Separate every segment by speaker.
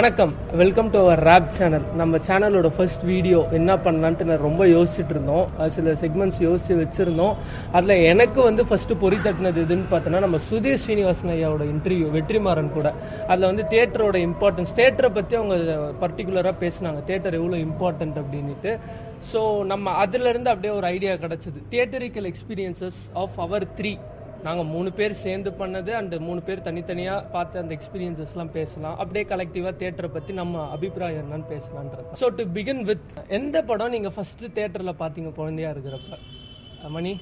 Speaker 1: வணக்கம், welcome to our rap channel. நம்ம சேனலோட ஃபர்ஸ்ட் வீடியோ என்ன பண்ணலான்ட்டு நான் ரொம்ப யோசிச்சுட்டு இருந்தோம். சில செக்மெண்ட்ஸ் யோசிச்சு வச்சிருந்தோம். அதில் எனக்கு வந்து ஃபர்ஸ்ட் பொறி தட்டினது எதுன்னு பார்த்தோன்னா, நம்ம சுதீர் ஸ்ரீனிவாசன் ஐயாவோட இன்டர்வியூ வெற்றிமாறன் கூட. அதில் வந்து தியேட்டரோட இம்பார்ட்டன்ஸ், தியேட்டரை பற்றி அவங்க பர்டிகுலராக பேசினாங்க, தியேட்டர் எவ்வளோ இம்பார்ட்டன்ட் அப்படின்ட்டு. ஸோ நம்ம அதுலேருந்து அப்படியே ஒரு ஐடியா கிடச்சிது, தியேட்டரிக்கல் எக்ஸ்பீரியன்சஸ் ஆஃப் அவர் 3. நாங்கள் 3 பேர் சேர்ந்து பண்ணது அண்ட் 3 பேர் தனித்தனியாக பார்த்து அந்த எக்ஸ்பீரியன்சஸ்லாம் பேசலாம். அப்படியே கலெக்டிவாக தியேட்டரை பற்றி நம்ம அபிப்பிராயம் என்னன்னு பேசலான்றது. ஸோ டு பிகின் வித், எந்த படம் நீங்கள் ஃபர்ஸ்ட் தியேட்டரில் பார்த்தீங்க குழந்தையா இருக்கிறப்ப? மணி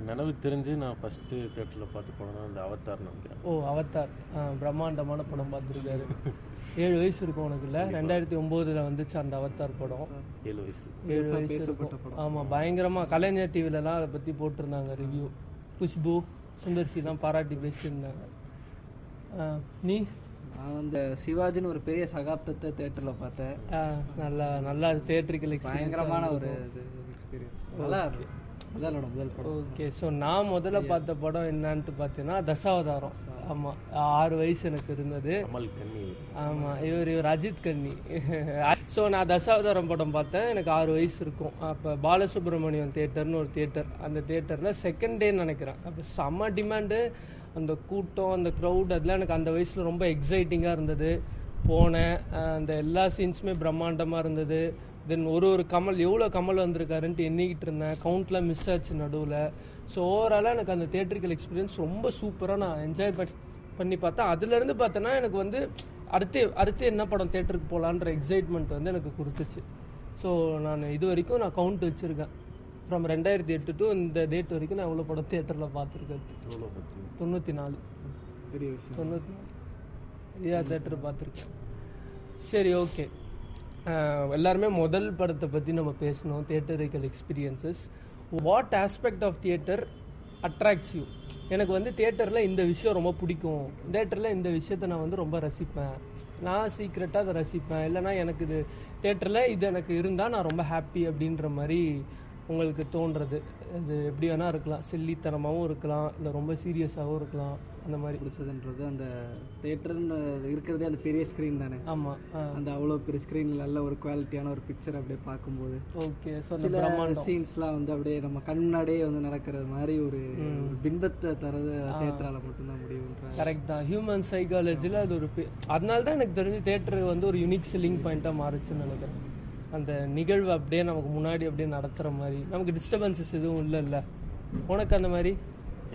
Speaker 2: நினைவு தெரிஞ்சு நான் ஃபர்ஸ்ட் தியேட்டரில் பார்த்து படம் தான் அந்த அவதார்.
Speaker 1: ஓ, அவதார் பிரம்மாண்டமான படம் பார்த்துருக்காரு. 7 வயசு இருக்கும் உனக்கு இல்லை? 2009 வந்துச்சு அந்த அவதார் படம்.
Speaker 2: 7 வயசு
Speaker 1: 7 வயசு இருக்கும். ஆமாம், பயங்கரமாக கலைஞர் டிவிலலாம் அதை பற்றி போட்டிருந்தாங்க ரிவ்யூ. குஷ்பு, சுந்தர்சி தான் பாராட்டி பேசியிருந்தாங்க. நீ?
Speaker 3: நான் வந்து சிவாஜின்னு ஒரு பெரிய சகாப்தத்தை தேட்டரில் பார்த்தேன்.
Speaker 1: நல்லா தியேட்டரிக்கல்
Speaker 3: பயங்கரமான ஒரு எக்ஸ்பீரியன்ஸ். நல்லா இருக்கு. முதல் படம்.
Speaker 1: ஓகே. ஸோ நான் முதல்ல பார்த்த படம் என்னன்ட்டு பார்த்தீங்கன்னா தசாவதாரம். ஆமாம், 6 வயசு எனக்கு இருந்தது. ஆமாம், இவர் அஜித் கன்னி. ஸோ நான் தசாவதாரம் படம் பார்த்தேன், எனக்கு 6 வயசு இருக்கும். அப்போ பாலசுப்ரமணியம் தியேட்டர்னு ஒரு தியேட்டர், அந்த தியேட்டரில் செகண்ட் டே நினைக்கிறேன். அப்போ செம்ம டிமாண்டு, அந்த கூட்டம், அந்த க்ரௌட், அதெல்லாம் எனக்கு அந்த வயசில் ரொம்ப எக்ஸைட்டிங்காக இருந்தது. போனேன், அந்த எல்லா சீன்ஸுமே பிரம்மாண்டமாக இருந்தது. தென் ஒரு கமல், எவ்வளோ கமல் வந்திருக்காருன்ட்டு எண்ணிக்கிட்டு இருந்தேன். கவுண்ட்லாம் மிஸ் ஆச்சு நடுவில். ஸோ ஓவராலாக எனக்கு அந்த தியேட்டரிக்கல் எக்ஸ்பீரியன்ஸ் ரொம்ப சூப்பராக நான் என்ஜாய் பண்ணி பார்த்தேன். அதுலேருந்து பார்த்தேன்னா எனக்கு வந்து அடுத்து என்ன படம் தியேட்டருக்கு போகலான்ற எக்ஸைட்மெண்ட் வந்து எனக்கு கொடுத்துச்சு. ஸோ நான் இது வரைக்கும் நான் கவுண்ட் வச்சுருக்கேன். ஃப்ரம் 2008 டு இந்த டேட் வரைக்கும் நான் எவ்வளோ படம் தியேட்டரில் பார்த்துருக்கேன். 94.
Speaker 3: பெரிய விஷயம்.
Speaker 1: 94 தியேட்டர் பார்த்துருக்கேன். சரி, ஓகே. எல்லாருமே முதல் படத்தை பற்றி நம்ம பேசணும், theatrical experiences. What aspect of theatre attracts you? எனக்கு வந்து தியேட்டரில் இந்த விஷயம் ரொம்ப பிடிக்கும், தியேட்டரில் இந்த விஷயத்தை நான் வந்து ரொம்ப ரசிப்பேன், நான் சீக்ரெட்டாக அதை ரசிப்பேன், இல்லைனா எனக்கு இது தியேட்டரில் இது எனக்கு இருந்தால் நான் ரொம்ப ஹாப்பி அப்படின்ற மாதிரி உங்களுக்கு தோன்றது. அது எப்படி வேணா இருக்கலாம், சில்லித்தனமாகவும் இருக்கலாம், இல்லை ரொம்ப சீரியஸாகவும் இருக்கலாம். அந்த மாதிரி
Speaker 3: பிடிச்சதுன்றது அந்த தியேட்டர்னு இருக்கிறதே அந்த பெரிய ஸ்க்ரீன் தானே.
Speaker 1: ஆமாம்,
Speaker 3: அந்த அவ்வளோ பெரிய ஸ்க்ரீனில் நல்ல ஒரு குவாலிட்டியான ஒரு பிக்சர் அப்படியே பார்க்கும்போது.
Speaker 1: ஓகே.
Speaker 3: சில சீன்ஸ்லாம் வந்து அப்படியே நம்ம கண்ணாடியே வந்து நடக்கிறது மாதிரி ஒரு பின்பத்தை தரது தியேட்டரால் மட்டும்தான் முடியுன்ற.
Speaker 1: கரெக்ட் தான். ஹியூமன் சைக்காலஜியில் அது ஒரு அதனால தான் எனக்கு தெரிஞ்சு தியேட்டருக்கு வந்து ஒரு யூனிக் செல்லிங் பாயிண்ட்டாக மாறுச்சுன்னு நினைக்கிறேன். அந்த நிகழ்வு அப்படியே நமக்கு முன்னாடி அப்படியே நடத்துகிற மாதிரி, நமக்கு டிஸ்டர்பன்சஸ் எதுவும் இல்லைல்ல. உனக்கு அந்த மாதிரி?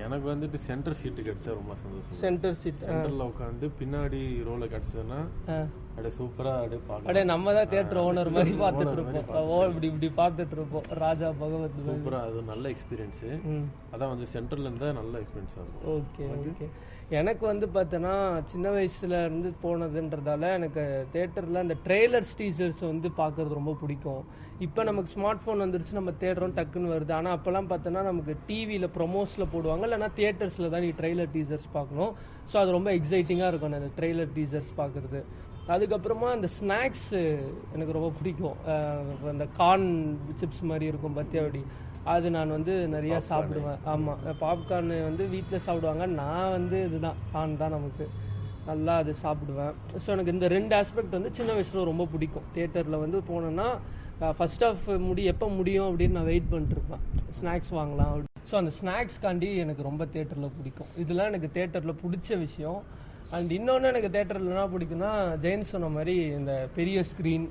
Speaker 2: எனக்கு வந்துட்டு சென்டர் சீட்டு கிடைச்சா ரொம்ப சந்தோஷம்.
Speaker 1: சென்டர் சீட்,
Speaker 2: சென்டர்ல உட்காந்து பின்னாடி ரோல கிடைச்சதுன்னா அப்படியே சூப்பரா அப்படியே பார்க்கலாம்.
Speaker 1: அப்படியே நம்ம தான் தியேட்டர் ஓனர் மாதிரி பார்த்துட்டு இருப்போம். இப்படி பார்த்துட்டு இருப்போம். ராஜா பகவத்
Speaker 2: சூப்பரா, அது நல்ல எக்ஸ்பீரியன்ஸ். அதான் வந்து சென்டர்ல இருந்தா நல்ல எக்ஸ்பீரியன்ஸ் ஆகும்.
Speaker 1: Okay okay. எனக்கு வந்து பார்த்தோன்னா சின்ன வயசுல இருந்து போனதுன்றதால எனக்கு தியேட்டர்ல அந்த ட்ரெய்லர்ஸ் டீசர்ஸ் வந்து பார்க்கறது ரொம்ப பிடிக்கும். இப்போ நமக்கு ஸ்மார்ட் ஃபோன் வந்துருச்சு, நம்ம தேடுறோம், டக்குன்னு வருது. ஆனால் அப்போல்லாம் பார்த்தோன்னா நமக்கு டிவியில் ப்ரொமோஸில் போடுவாங்க, இல்லைனா தியேட்டர்ஸில் தான் நீ ட்ரெய்லர் டீசர்ஸ் பார்க்கணும். ஸோ அது ரொம்ப எக்ஸைட்டிங்காக இருக்கும் அந்த ட்ரெய்லர் டீசர்ஸ் பார்க்குறது. அதுக்கப்புறமா அந்த ஸ்நாக்ஸ் எனக்கு ரொம்ப பிடிக்கும். அந்த கார்ன் சிப்ஸ் மாதிரி இருக்கும் பத்தியா அப்படி, அது நான் வந்து நிறையா சாப்பிடுவேன். ஆமாம், பாப்கார்ன் வந்து வீட்டில் சாப்பிடுவாங்க, நான் வந்து இதுதான் கார்ன் தான் நமக்கு நல்லா அது சாப்பிடுவேன். ஸோ எனக்கு இந்த 2 ஆஸ்பெக்ட் வந்து சின்ன வயசில் ரொம்ப பிடிக்கும். தியேட்டரில் வந்து போனேன்னா ஃபர்ஸ்ட் ஆஃப் எப்போ முடியும் அப்படின்னு நான் வெயிட் பண்ணிட்டுருப்பேன், ஸ்நாக்ஸ் வாங்கலாம். ஸோ அந்த ஸ்நாக்ஸ்காண்டி எனக்கு ரொம்ப தியேட்டரில் பிடிக்கும். இதெல்லாம் எனக்கு தியேட்டரில் பிடிச்ச விஷயம். அண்ட் இன்னொன்று எனக்கு தேட்டரில் என்ன பிடிக்குன்னா, ஜெயன் சொன்ன மாதிரி இந்த பெரிய ஸ்க்ரீன்,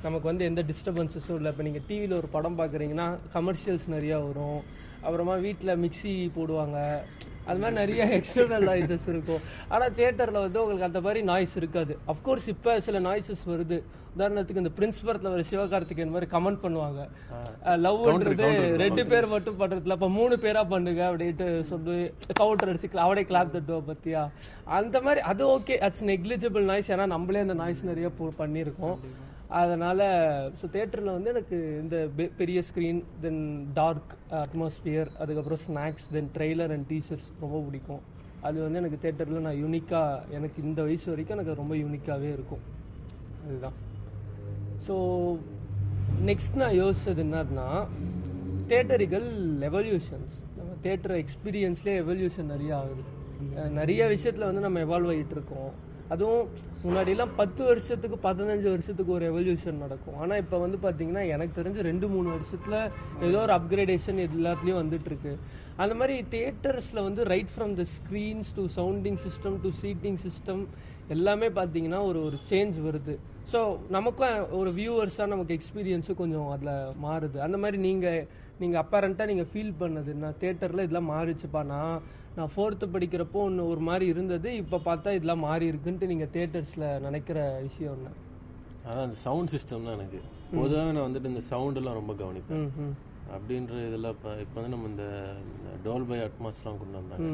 Speaker 1: நமக்கு வந்து எந்த டிஸ்டர்பன்ஸஸும் இல்லை. இப்போ நீங்கள் டிவியில் ஒரு படம் பார்க்குறீங்கன்னா கமர்ஷியல்ஸ் நிறையா வரும், அப்புறமா வீட்டில் மிக்சி போடுவாங்க, அது மாதிரி நிறைய எக்ஸ்டர்னல் நாய்ஸஸ் இருக்கும். ஆனால் தியேட்டரில் வந்து உங்களுக்கு அந்த மாதிரி நாய்ஸ் இருக்காது. அஃப்கோர்ஸ் இப்போ சில நாய்ஸஸ் வருது. உதாரணத்துக்கு இந்த பிரின்ஸ் படத்தில் ஒரு சிவகார்த்திகேயன் மாதிரி கமெண்ட் பண்ணுவாங்க, லவ்ன்றது 2 பேர் மட்டும் பண்ணுறதுல இப்போ 3 பேரா பண்ணுங்க அப்படின்ட்டு சொல்லி கவுண்டர் அடிச்சு அவடே கிளாப் தட்டுவா பத்தியா. அந்த மாதிரி அது ஓகே, அட்ஸ் நெக்லிஜிபிள் நாய்ஸ். ஏன்னா நம்மளே அந்த நாய்ஸ் நிறைய பண்ணியிருக்கோம். அதனால ஸோ தியேட்டரில் வந்து எனக்கு இந்த பெரிய ஸ்க்ரீன், தென் டார்க் அட்மாஸ்பியர், அதுக்கப்புறம் snacks, then trailer and teasers ரொம்ப பிடிக்கும். அது வந்து எனக்கு தியேட்டரில் நான் யூனிக்காக, எனக்கு இந்த வயசு வரைக்கும் எனக்கு ரொம்ப யூனிக்காகவே இருக்கும். அதுதான். ஸோ நெக்ஸ்ட் நான் யோசிச்சது என்னன்னா, தியேட்டரிக்கல் எவல்யூஷன்ஸ். நம்ம தியேட்டர் எக்ஸ்பீரியன்ஸ்லேயே எவல்யூஷன் நிறைய ஆகுது. நிறைய விஷயத்தில் வந்து நம்ம எவால்வ் ஆகிட்டு இருக்கோம். அதுவும் முன்னாடிலாம் 10 வருஷத்துக்கு 15 வருஷத்துக்கு ஒரு எவல்யூஷன் நடக்கும். ஆனா இப்ப வந்து பாத்தீங்கன்னா எனக்கு தெரிஞ்சு 2-3 வருஷத்துல ஏதோ ஒரு அப்கிரேடேஷன் எல்லாத்துலயும் வந்துட்டு இருக்கு. அந்த மாதிரி தியேட்டர்ஸ்ல வந்து right from the screens to sounding system to seating system எல்லாமே பாத்தீங்கன்னா ஒரு சேஞ்ச் வருது. ஸோ நமக்கும் ஒரு வியூவர்ஸா நமக்கு எக்ஸ்பீரியன்ஸும் கொஞ்சம் அதுல மாறுது. அந்த மாதிரி நீங்க அப்பரண்டா நீங்க ஃபீல் பண்ணது நான் தியேட்டர்ல இதெல்லாம் மாறிச்சுப்பா, நான் 4th படிக்கிறப்போ ஒன்று ஒரு மாதிரி இருந்தது, இப்போ பார்த்தா இதெல்லாம் மாறி இருக்குன்ட்டு நீங்கள் தியேட்டர்ஸில் நினைக்கிற விஷயம் என்ன?
Speaker 2: அதான் அந்த சவுண்ட் சிஸ்டம் தான் எனக்கு பொதுவாக நான் வந்துட்டு இந்த சவுண்டெல்லாம் ரொம்ப கவனிப்பேன். அப்படின்ற இதெல்லாம் இப்போ வந்து நம்ம இந்த டோல்பை அட்மாஸ்லாம் கொண்டு வந்தாங்க,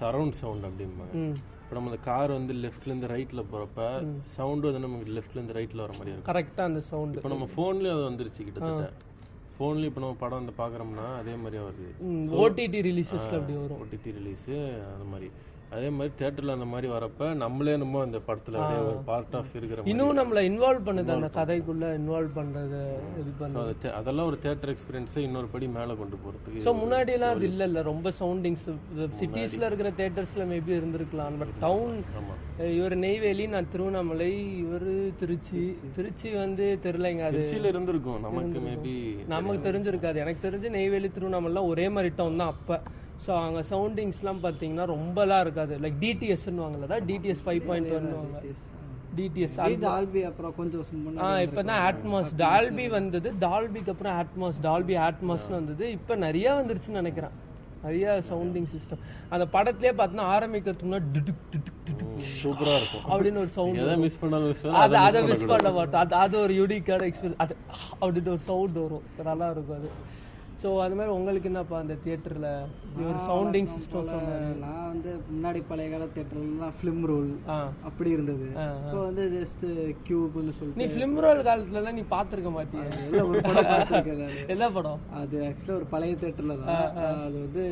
Speaker 2: சரவுண்ட் சவுண்ட் அப்படிம்பாங்க. இப்போ நம்ம இந்த கார் வந்து லெஃப்ட்லேருந்து ரைட்டில் போகிறப்ப சவுண்டு வந்து நமக்கு லெஃப்ட்லேருந்து ரைட்டில் வர மாதிரி இருக்கும்
Speaker 1: கரெக்டாக அந்த சவுண்டு.
Speaker 2: இப்போ நம்ம ஃபோன்லேயும் அது வந்துருச்சு கிட்டத்தட்ட. ஃபோன்ல இப்போ நம்ம படம் வந்து பார்க்குறோம்னா அதே மாதிரியே வருது.
Speaker 1: ஓடிடி ரிலீஸஸ்ல அப்படி வரும்,
Speaker 2: ஓடிடி ரிலீஸு அந்த மாதிரி. அதே மாதிரி தியேட்டர்ல அந்த மாதிரி வரப்ப நம்மளே நம்ம அந்த படத்துல ஒரு பார்ட் ஆஃப் இருக்கிற
Speaker 1: இன்னும் நம்மள இன்வால்வ் பண்ணுது, அந்த கதைக்குள்ள இன்வால்வ் பண்றது இது பண்ணுது.
Speaker 2: அதெல்லாம் ஒரு தியேட்டர் எக்ஸ்பீரியன்ஸை இன்னொரு படி மேல கொண்டு போறதுக்கு.
Speaker 1: ஸோ முன்னாடி எல்லாம் அது இல்ல ரொம்ப சவுண்டிங்ஸ் சிட்டிஸ்ல இருக்கிற தியேட்டர்ஸ்ல மேபி இருந்திருக்கலாம். பட் டவுன் இவர் நெய்வேலி, நான் திருவண்ணாமலை, இவர் திருச்சி வந்து தெரியலைங்க, அது
Speaker 2: திருச்சியில இருந்திருக்கும் நமக்கு, மேபி
Speaker 1: நமக்கு தெரிஞ்சிருக்காது. எனக்கு தெரிஞ்சு நெய்வேலி திருவண்ணாமலை ஒரே மாதிரி டவுன் தான் அப்ப. ஸோ அங்கே சவுண்டிங்ஸ்லாம் பார்த்தீங்கன்னா ரொம்பலாம் இருக்காது. லைக் டிடிஎஸ்ன்னு வாங்கலடா, டிடிஎஸ் 5.1 வாங்க, டிடிஎஸ்
Speaker 3: டால்பி அப்புறம் கொஞ்சம்
Speaker 1: இப்பதான் ஆட்மாஸ் டால்பி வந்தது. டால்பிக்கு அப்புறம் ஆட்மாஸ், டால்பி ஆட்மாஸ்னு வந்தது. இப்போ நிறைய வந்துருச்சுன்னு நினைக்கிறேன், நிறைய சவுண்டிங் சிஸ்டம். அந்த படத்திலே பார்த்தீங்கன்னா ஆரம்பிக்கிறதுக்கு
Speaker 2: சூப்பரா இருக்கும்
Speaker 1: அப்படின்னு ஒரு சவுண்ட்,
Speaker 2: அதை மிஸ் பண்ண
Speaker 1: மாட்டோம். அது ஒரு யூனிக்கான எக்ஸ்பீரியன்ஸ். அது அப்படின்னு ஒரு சவுண்ட் வரும், நல்லா இருக்கும் அது. ஸோ அது மாதிரி உங்களுக்கு என்னப்பா அந்த தியேட்டர்ல ஒரு சவுண்டிங் சிஸ்டம்?
Speaker 3: நான் வந்து முன்னாடி பழைய கால தியேட்டர்லாம் ஃபிலிம் ரோல் அப்படி இருந்தது. இப்போ வந்து ஜஸ்ட் கியூப்னு சொல்லிட்டு.
Speaker 1: நீ ஃபிலிம் ரோல் காலத்துலலாம் நீ பார்த்துருக்க மாட்டியா?
Speaker 3: ஒரு படம் பார்த்துருக்கேன்.
Speaker 1: என்ன படம்
Speaker 3: அது? ஆக்சுவலாக ஒரு பழைய தியேட்டர்ல தான். அது வந்து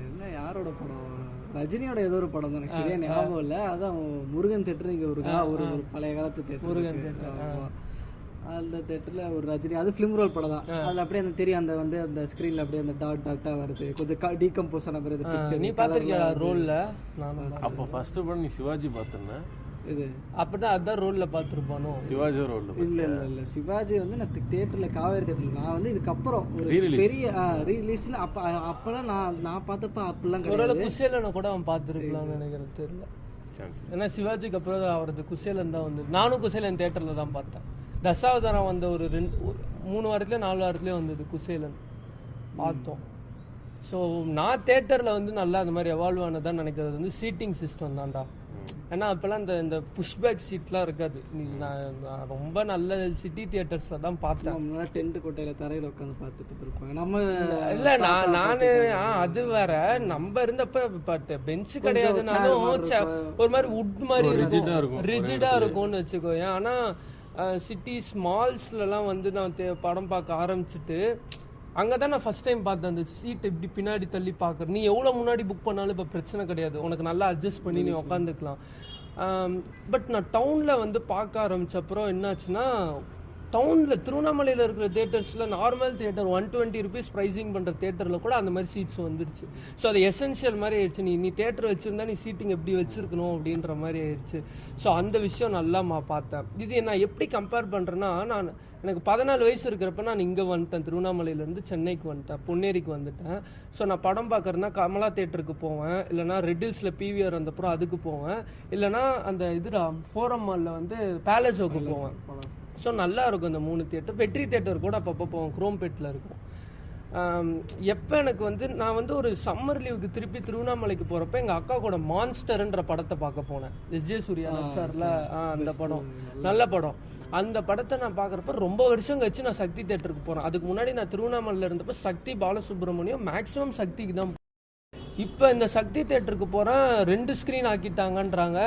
Speaker 3: என்ன யாரோட படம், ரஜினியோட ஏதோ ஒரு படம் தான், எனக்கு சரியா ஞாபகம் இல்லை. அதான் முருகன் தியேட்டர் இங்கே ஒரு பழைய காலத்து தியேட்டர், முருகன் தியேட்டர். அந்த தியேட்டர்ல ஒரு ரஜினி, அது ஃபிலிம் ரோல் படம் தான். அதுல அப்படியே அந்த தெரியும், அந்த வந்து அந்த ஸ்கிரீன்ல அப்படியே அந்த டாட்டா வருது, கொஞ்சம் டீகம்போஸ் ஆன பிறகு பிக்சர்.
Speaker 1: நீ பாத்திருக்கியா ரோல்ல?
Speaker 2: அப்ப ஃபர்ஸ்ட் படம் நீ சிவாஜி பார்த்தேன்னா
Speaker 3: இது
Speaker 1: அப்பதான் அதான் ரோல்ல பாத்துருப்பானோ?
Speaker 2: சிவாஜி ரோல்ல
Speaker 3: இல்ல சிவாஜி வந்து நான் தியேட்டர்ல, காவேரி தியேட்டர்ல நான் வந்து இதுக்கப்புறம் ஒரு பெரிய ரீரிலீஸ்ல அப்பெல்லாம் நான் பார்த்தப்ப அப்பெல்லாம் கிடையாது.
Speaker 1: குசேலனை கூட அவன் பாத்துருக்கலாம்னு நினைக்கிறேன், தெரியல. ஏன்னா சிவாஜிக்கு அப்புறம் அவரது குசேலன் தான் வந்து, நானும் குசேலன் தியேட்டர்ல தான் பார்த்தேன். தசாவதாரம் வந்த ஒரு 3 வாரத்துலயோ 4 வாரத்துலயோ வந்தது குசேலன், பார்த்தோம். ஸோ நான் தியேட்டர்ல வந்து நல்லா அந்த மாதிரி எவால்வ் ஆனதான் நினைக்கிறது வந்து சீட்டிங் சிஸ்டம் தான்டா. ஏன்னா அப்பெல்லாம் இந்த புஷ்பேக் சீட்லாம் இருக்காது. நான் ரொம்ப நல்ல சிட்டி தியேட்டர்ஸ்ல தான் பார்த்தேன்.
Speaker 3: டென்ட் கோட்டையில தரையில உட்காந்து பார்த்துட்டு இருப்பாங்க நம்ம.
Speaker 1: இல்ல நானு அது வேற, நம்ம இருந்தப்ப பெஞ்ச் கிடையாதுனாலும் ஒரு மாதிரி வுட் மாதிரி ரிஜிடா இருக்கும்னு வச்சுக்கோ. ஆனா சிட்டிஸ் மால்ஸ்லாம் வந்து நான் படம் பார்க்க ஆரம்பிச்சுட்டு அங்கதான் நான் ஃபர்ஸ்ட் டைம் பார்த்தேன் அந்த சீட் இப்படி பின்னாடி தள்ளி பார்க்கறது. நீ எவ்வளவு முன்னாடி புக் பண்ணாலும் இப்ப பிரச்சனை கிடையாது, உனக்கு நல்லா அட்ஜஸ்ட் பண்ணி நீ உட்காந்துக்கலாம். பட் நான் டவுன்ல வந்து பார்க்க ஆரம்பிச்ச அப்புறம் என்னாச்சுன்னா, டவுன்ல திருவண்ணாமலையில இருக்கிற தியேட்டர்ஸ்ல நார்மல் தியேட்டர் 120 rupees பிரைசிங் பண்ற தியேட்டர்ல கூட அந்த மாதிரி சீட்ஸ் வந்துருச்சு. ஸோ அது எசென்ஷியல் மாதிரி ஆயிடுச்சு. நீ தியேட்டர் வச்சிருந்தா நீ சீட்டிங் எப்படி வச்சிருக்கணும் அப்படின்ற மாதிரி ஆயிடுச்சு. ஸோ அந்த விஷயம் நல்லா பார்த்தேன். இது நான் எப்படி கம்பேர் பண்றேன்னா, எனக்கு 14 வயசு இருக்கிறப்ப நான் இங்க வந்துட்டேன், திருவண்ணாமலையில இருந்து சென்னைக்கு வந்துட்டேன், பொன்னேரிக்கு வந்துட்டேன். ஸோ நான் படம் பார்க்கறதுனா கமலா தியேட்டருக்கு போவேன், இல்லைன்னா ரெட்டில்ஸ்ல பிவிஆர் வந்தப்புறம் அதுக்கு போவேன், இல்லைன்னா அந்த இதுடா ஃபோரம் மால்ல வந்து பேலஸோக்கு போவேன். ஸோ நல்லா இருக்கும் இந்த 3 தியேட்டர். வெற்றி தியேட்டர் கூட அப்பப்போ போவோம், குரோம்பேட்டில் இருக்கும். எப்போ எனக்கு வந்து நான் வந்து ஒரு சம்மர் லீவுக்கு திருப்பி திருவண்ணாமலைக்கு போறப்ப எங்க அக்கா கூட மான்ஸ்டர்ன்ற படத்தை பார்க்க போனேன். எஸ்ஜே சூர்யா நடிச்சார்ல, அந்த படம் நல்ல படம். அந்த படத்தை நான் பாக்குறப்ப ரொம்ப வருஷம் கழிச்சு நான் சக்தி தியேட்டருக்கு போறேன். அதுக்கு முன்னாடி நான் திருவண்ணாமலையில இருந்தப்ப சக்தி பாலசுப்ரமணியம் மேக்சிமம் சக்திக்கு தான். இப்ப இந்த சக்தி தியேட்டருக்கு போறேன், 2 ஸ்கிரீன் ஆக்கிட்டாங்கன்றாங்க.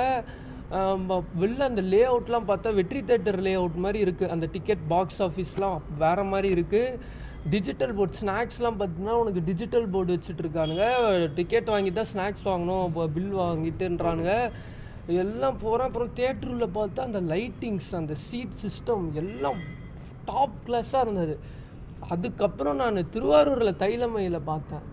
Speaker 1: வெளில அந்த லே அவுட்லாம் பார்த்தா வெற்றி தியேட்டர் லே அவுட் மாதிரி இருக்குது. அந்த டிக்கெட் பாக்ஸ் ஆஃபீஸ்லாம் வேறு மாதிரி இருக்குது. டிஜிட்டல் போர்டு ஸ்நாக்ஸ்லாம் பார்த்தீங்கன்னா உனக்கு டிஜிட்டல் போர்டு வச்சுட்டு இருக்கானுங்க. டிக்கெட் வாங்கி தான் ஸ்நாக்ஸ் வாங்கணும், பில் வாங்கிட்டுன்றானுங்க. எல்லாம் போகிறேன். அப்புறம் தியேட்டரில் பார்த்தா அந்த லைட்டிங்ஸ், அந்த சீட் சிஸ்டம் எல்லாம் டாப் கிளாஸாக இருந்தது. அதுக்கப்புறம் நான் திருவாரூரில் தைலமையில் பார்த்தேன்.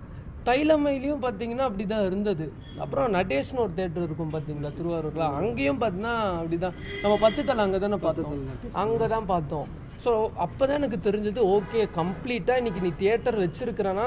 Speaker 1: தைலமயிலையும் பார்த்தீங்கன்னா அப்படிதான் இருந்தது. அப்புறம் நடேஷ்னு ஒரு தேட்டர் இருக்கும் பார்த்தீங்களா திருவாரூர்ல, அங்கேயும் பார்த்தீங்கன்னா அப்படிதான். நம்ம 10 தலை அங்கே தானே பார்த்தோம், அங்கே தான் பார்த்தோம். ஸோ அப்போ தான் எனக்கு தெரிஞ்சது, ஓகே கம்ப்ளீட்டாக இன்னைக்கு நீ தியேட்டர் வச்சிருக்கிறனா